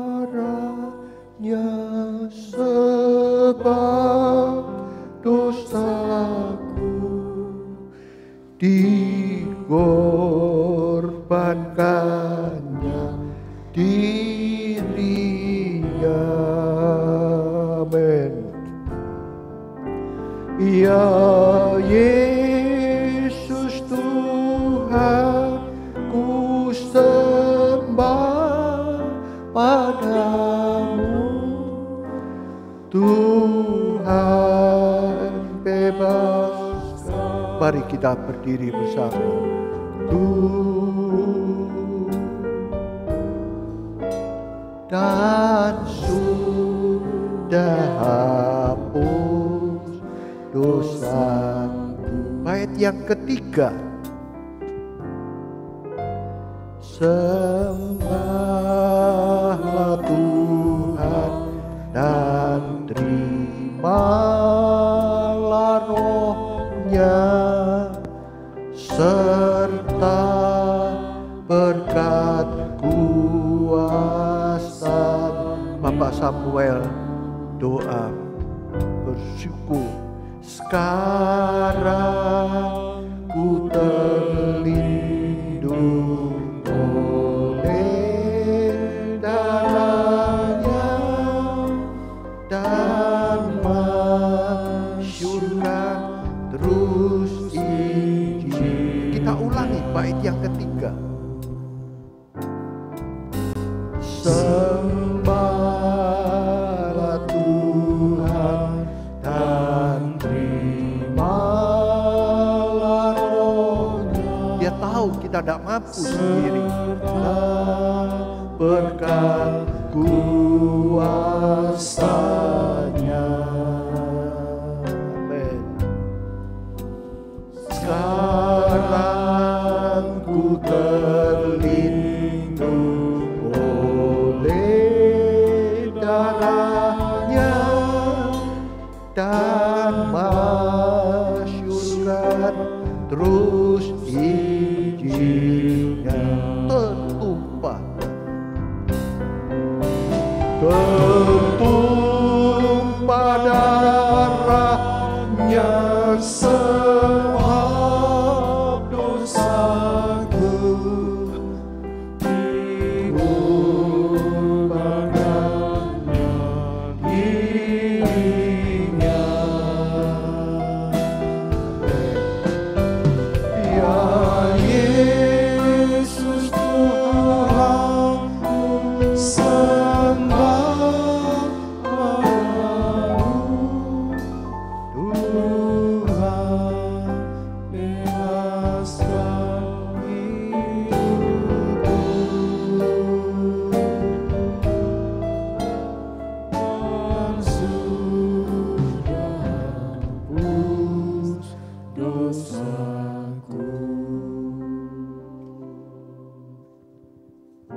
darahnya sebab dosaku, dikorbankannya dirinya. Amin. Ya Yesus Tuhan, ku sembah padamu. Tuhan bebaskan. Mari kita berdiri bersama. Dan sudah hapus dosaku. Bait yang ketiga. Sembahlah Tuhan dan terimalah rohnya, serta berkat kuasa. Bapak Samuel doa bersyukur. Sekarang ku terlindung oleh darahnya dan masyurkan terus Injil. Kita ulangi bait yang ketiga. Sembahlah Tuhan dan terimalah rohnya. Dia tahu kita tidak mampu sendiri. Berkat kuasanya. Amin. Sekarang ku terlindung darahnya dan masyurkan terus Injilnya. Tertumpah darahnya sebab dosaku,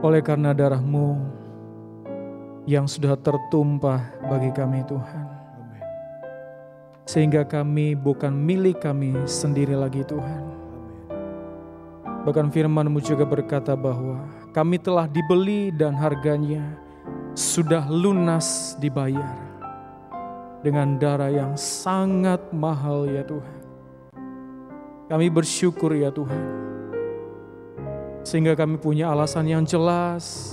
Oleh karena darah-Mu yang sudah tertumpah bagi kami Tuhan, sehingga kami bukan milik kami sendiri lagi Tuhan. Bahkan firman-Mu juga berkata bahwa kami telah dibeli dan harganya sudah lunas dibayar dengan darah yang sangat mahal ya Tuhan. Kami bersyukur ya Tuhan, sehingga kami punya alasan yang jelas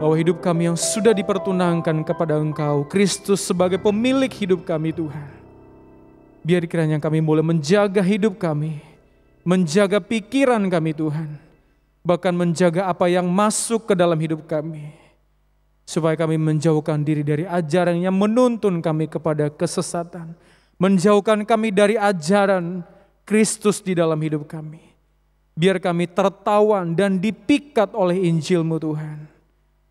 bahwa hidup kami yang sudah dipertunangkan kepada Engkau, Kristus sebagai pemilik hidup kami Tuhan. Biar kiranya kami boleh menjaga hidup kami, menjaga pikiran kami Tuhan, bahkan menjaga apa yang masuk ke dalam hidup kami, supaya kami menjauhkan diri dari ajaran yang menuntun kami kepada kesesatan, menjauhkan kami dari ajaran Kristus di dalam hidup kami. Biar kami tertawan dan dipikat oleh Injil-Mu Tuhan,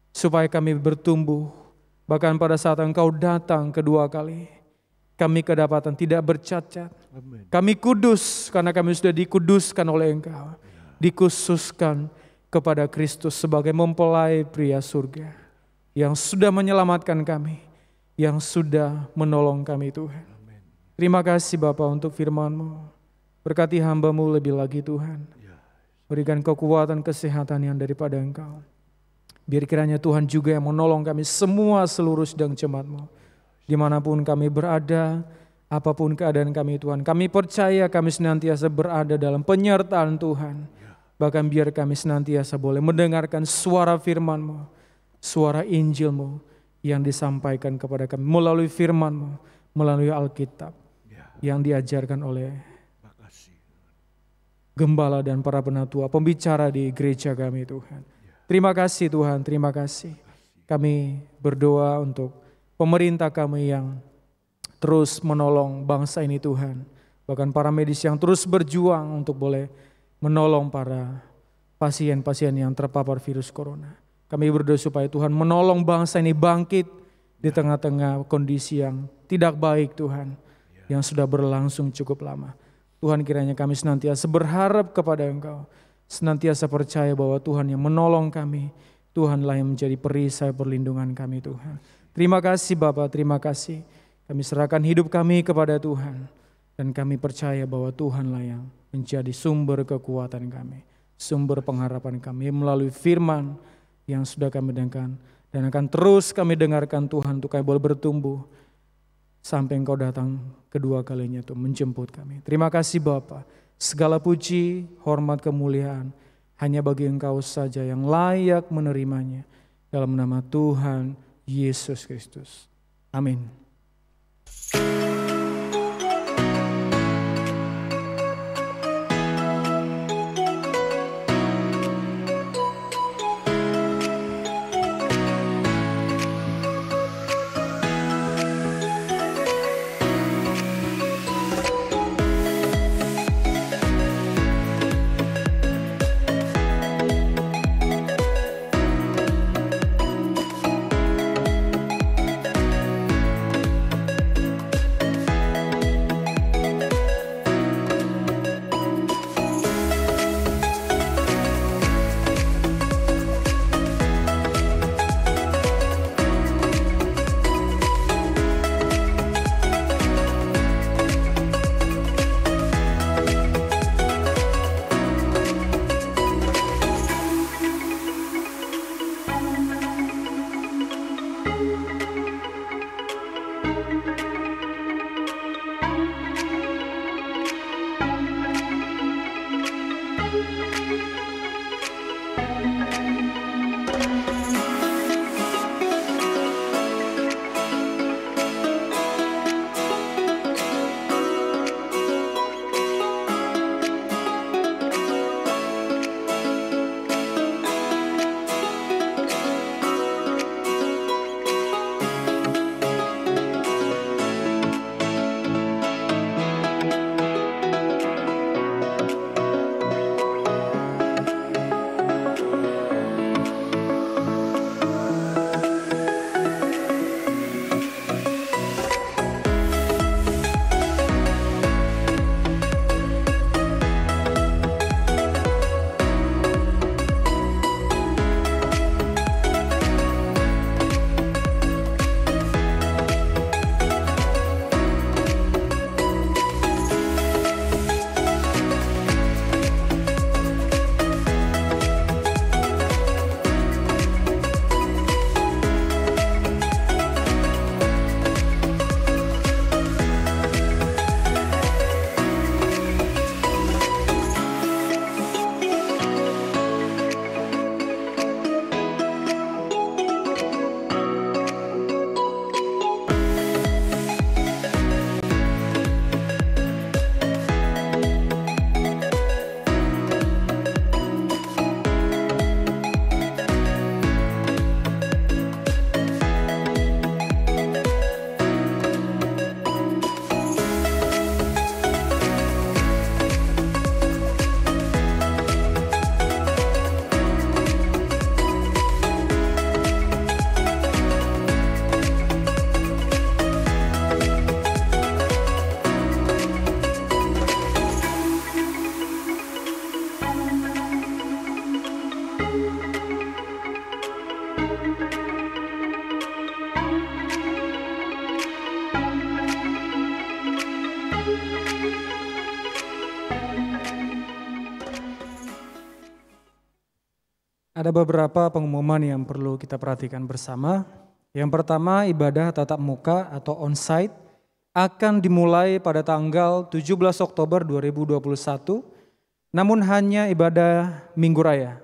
supaya kami bertumbuh, bahkan pada saat Engkau datang kedua kali, kami kedapatan tidak bercacat. Amen. Kami kudus karena kami sudah dikuduskan oleh Engkau, dikhususkan kepada Kristus sebagai mempelai pria surga yang sudah menyelamatkan kami, yang sudah menolong kami Tuhan. Amen. Terima kasih Bapa untuk firman-Mu. Berkati hamba-Mu lebih lagi Tuhan. Berikan kekuatan kesehatan yang daripada Engkau. Biar kiranya Tuhan juga yang menolong kami semua seluruh sidang jemaat-Mu. Dimanapun kami berada, apapun keadaan kami Tuhan, kami percaya kami senantiasa berada dalam penyertaan Tuhan. Bahkan biar kami senantiasa boleh mendengarkan suara firman-Mu, suara Injil-Mu yang disampaikan kepada kami melalui firman-Mu, melalui Alkitab yang diajarkan oleh gembala dan para penatua, pembicara di gereja kami Tuhan. Terima kasih Tuhan, terima kasih. Kami berdoa untuk pemerintah kami yang terus menolong bangsa ini Tuhan. Bahkan para medis yang terus berjuang untuk boleh menolong para pasien-pasien yang terpapar virus corona. Kami berdoa supaya Tuhan menolong bangsa ini bangkit di tengah-tengah kondisi yang tidak baik Tuhan, yang sudah berlangsung cukup lama. Tuhan kiranya kami senantiasa berharap kepada Engkau, senantiasa percaya bahwa Tuhan yang menolong kami, Tuhanlah yang menjadi perisai perlindungan kami Tuhan. Terima kasih Bapa, terima kasih. Kami serahkan hidup kami kepada Tuhan, dan kami percaya bahwa Tuhanlah yang menjadi sumber kekuatan kami, sumber pengharapan kami melalui firman yang sudah kami dengarkan, dan akan terus kami dengarkan Tuhan untuk kami boleh bertumbuh sampai Engkau datang kedua kalinya Tuhan menjemput kami. Terima kasih Bapa. Segala puji, hormat, kemuliaan hanya bagi Engkau saja yang layak menerimanya. Dalam nama Tuhan Yesus Kristus. Amin. Ada beberapa pengumuman yang perlu kita perhatikan bersama. Yang pertama, ibadah tatap muka atau onsite akan dimulai pada tanggal 17 Oktober 2021, namun hanya ibadah Minggu Raya,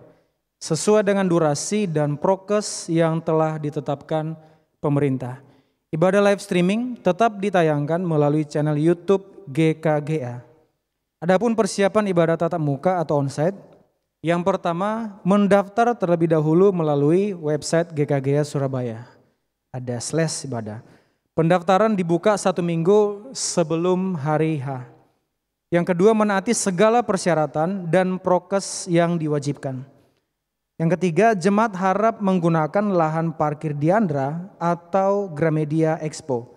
sesuai dengan durasi dan prokes yang telah ditetapkan pemerintah. Ibadah live streaming tetap ditayangkan melalui channel YouTube GKGA. Adapun persiapan ibadah tatap muka atau onsite, yang pertama mendaftar terlebih dahulu melalui website GKGA Surabaya. Ada /ibadah. Pendaftaran dibuka 1 minggu sebelum hari H. Yang kedua, menaati segala persyaratan dan prokes yang diwajibkan. Yang ketiga, jemaat harap menggunakan lahan parkir Diandra atau Gramedia Expo.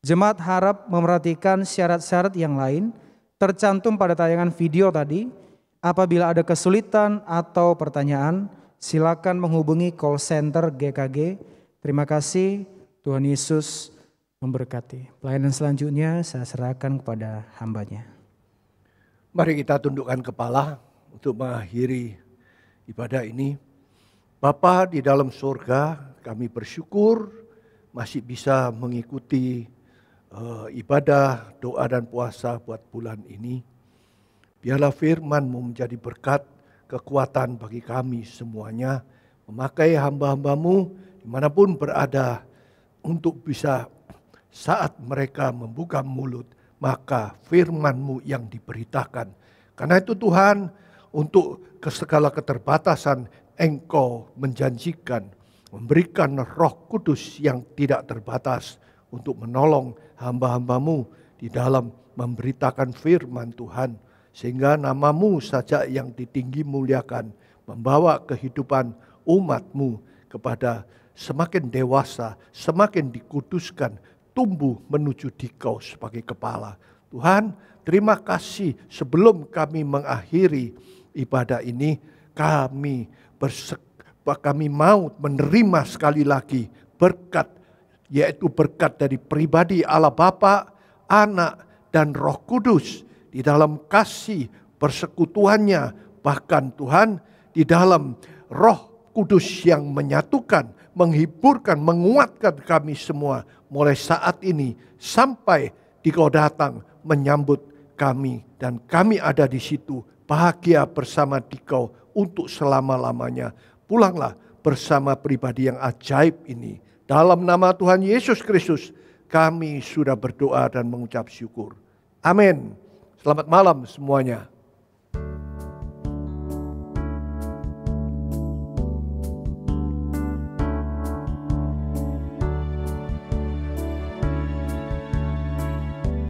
Jemaat harap memperhatikan syarat-syarat yang lain tercantum pada tayangan video tadi. Apabila ada kesulitan atau pertanyaan, silakan menghubungi call center GKG. Terima kasih, Tuhan Yesus memberkati. Pelayanan selanjutnya saya serahkan kepada hambanya. Mari kita tundukkan kepala untuk mengakhiri ibadah ini. Bapa di dalam surga, kami bersyukur masih bisa mengikuti ibadah, doa dan puasa buat bulan ini. Biarlah firman-Mu menjadi berkat, kekuatan bagi kami semuanya. Memakai hamba-hamba-Mu dimanapun berada untuk bisa saat mereka membuka mulut, maka firman-Mu yang diberitakan. Karena itu Tuhan, untuk segala keterbatasan Engkau menjanjikan, memberikan Roh Kudus yang tidak terbatas untuk menolong hamba-hamba-Mu di dalam memberitakan firman Tuhan. Sehingga nama-Mu saja yang ditinggi muliakan, membawa kehidupan umat-Mu kepada semakin dewasa, semakin dikuduskan, tumbuh menuju Dikau sebagai kepala. Tuhan, terima kasih sebelum kami mengakhiri ibadah ini, kami mau menerima sekali lagi berkat, yaitu berkat dari pribadi Allah Bapa, Anak, dan Roh Kudus di dalam kasih persekutuannya, bahkan Tuhan di dalam Roh Kudus yang menyatukan, menghiburkan, menguatkan kami semua mulai saat ini sampai Dikau datang menyambut kami dan kami ada di situ bahagia bersama Dikau untuk selama-lamanya. Pulanglah bersama pribadi yang ajaib ini. Dalam nama Tuhan Yesus Kristus kami sudah berdoa dan mengucap syukur. Amin. Selamat malam semuanya.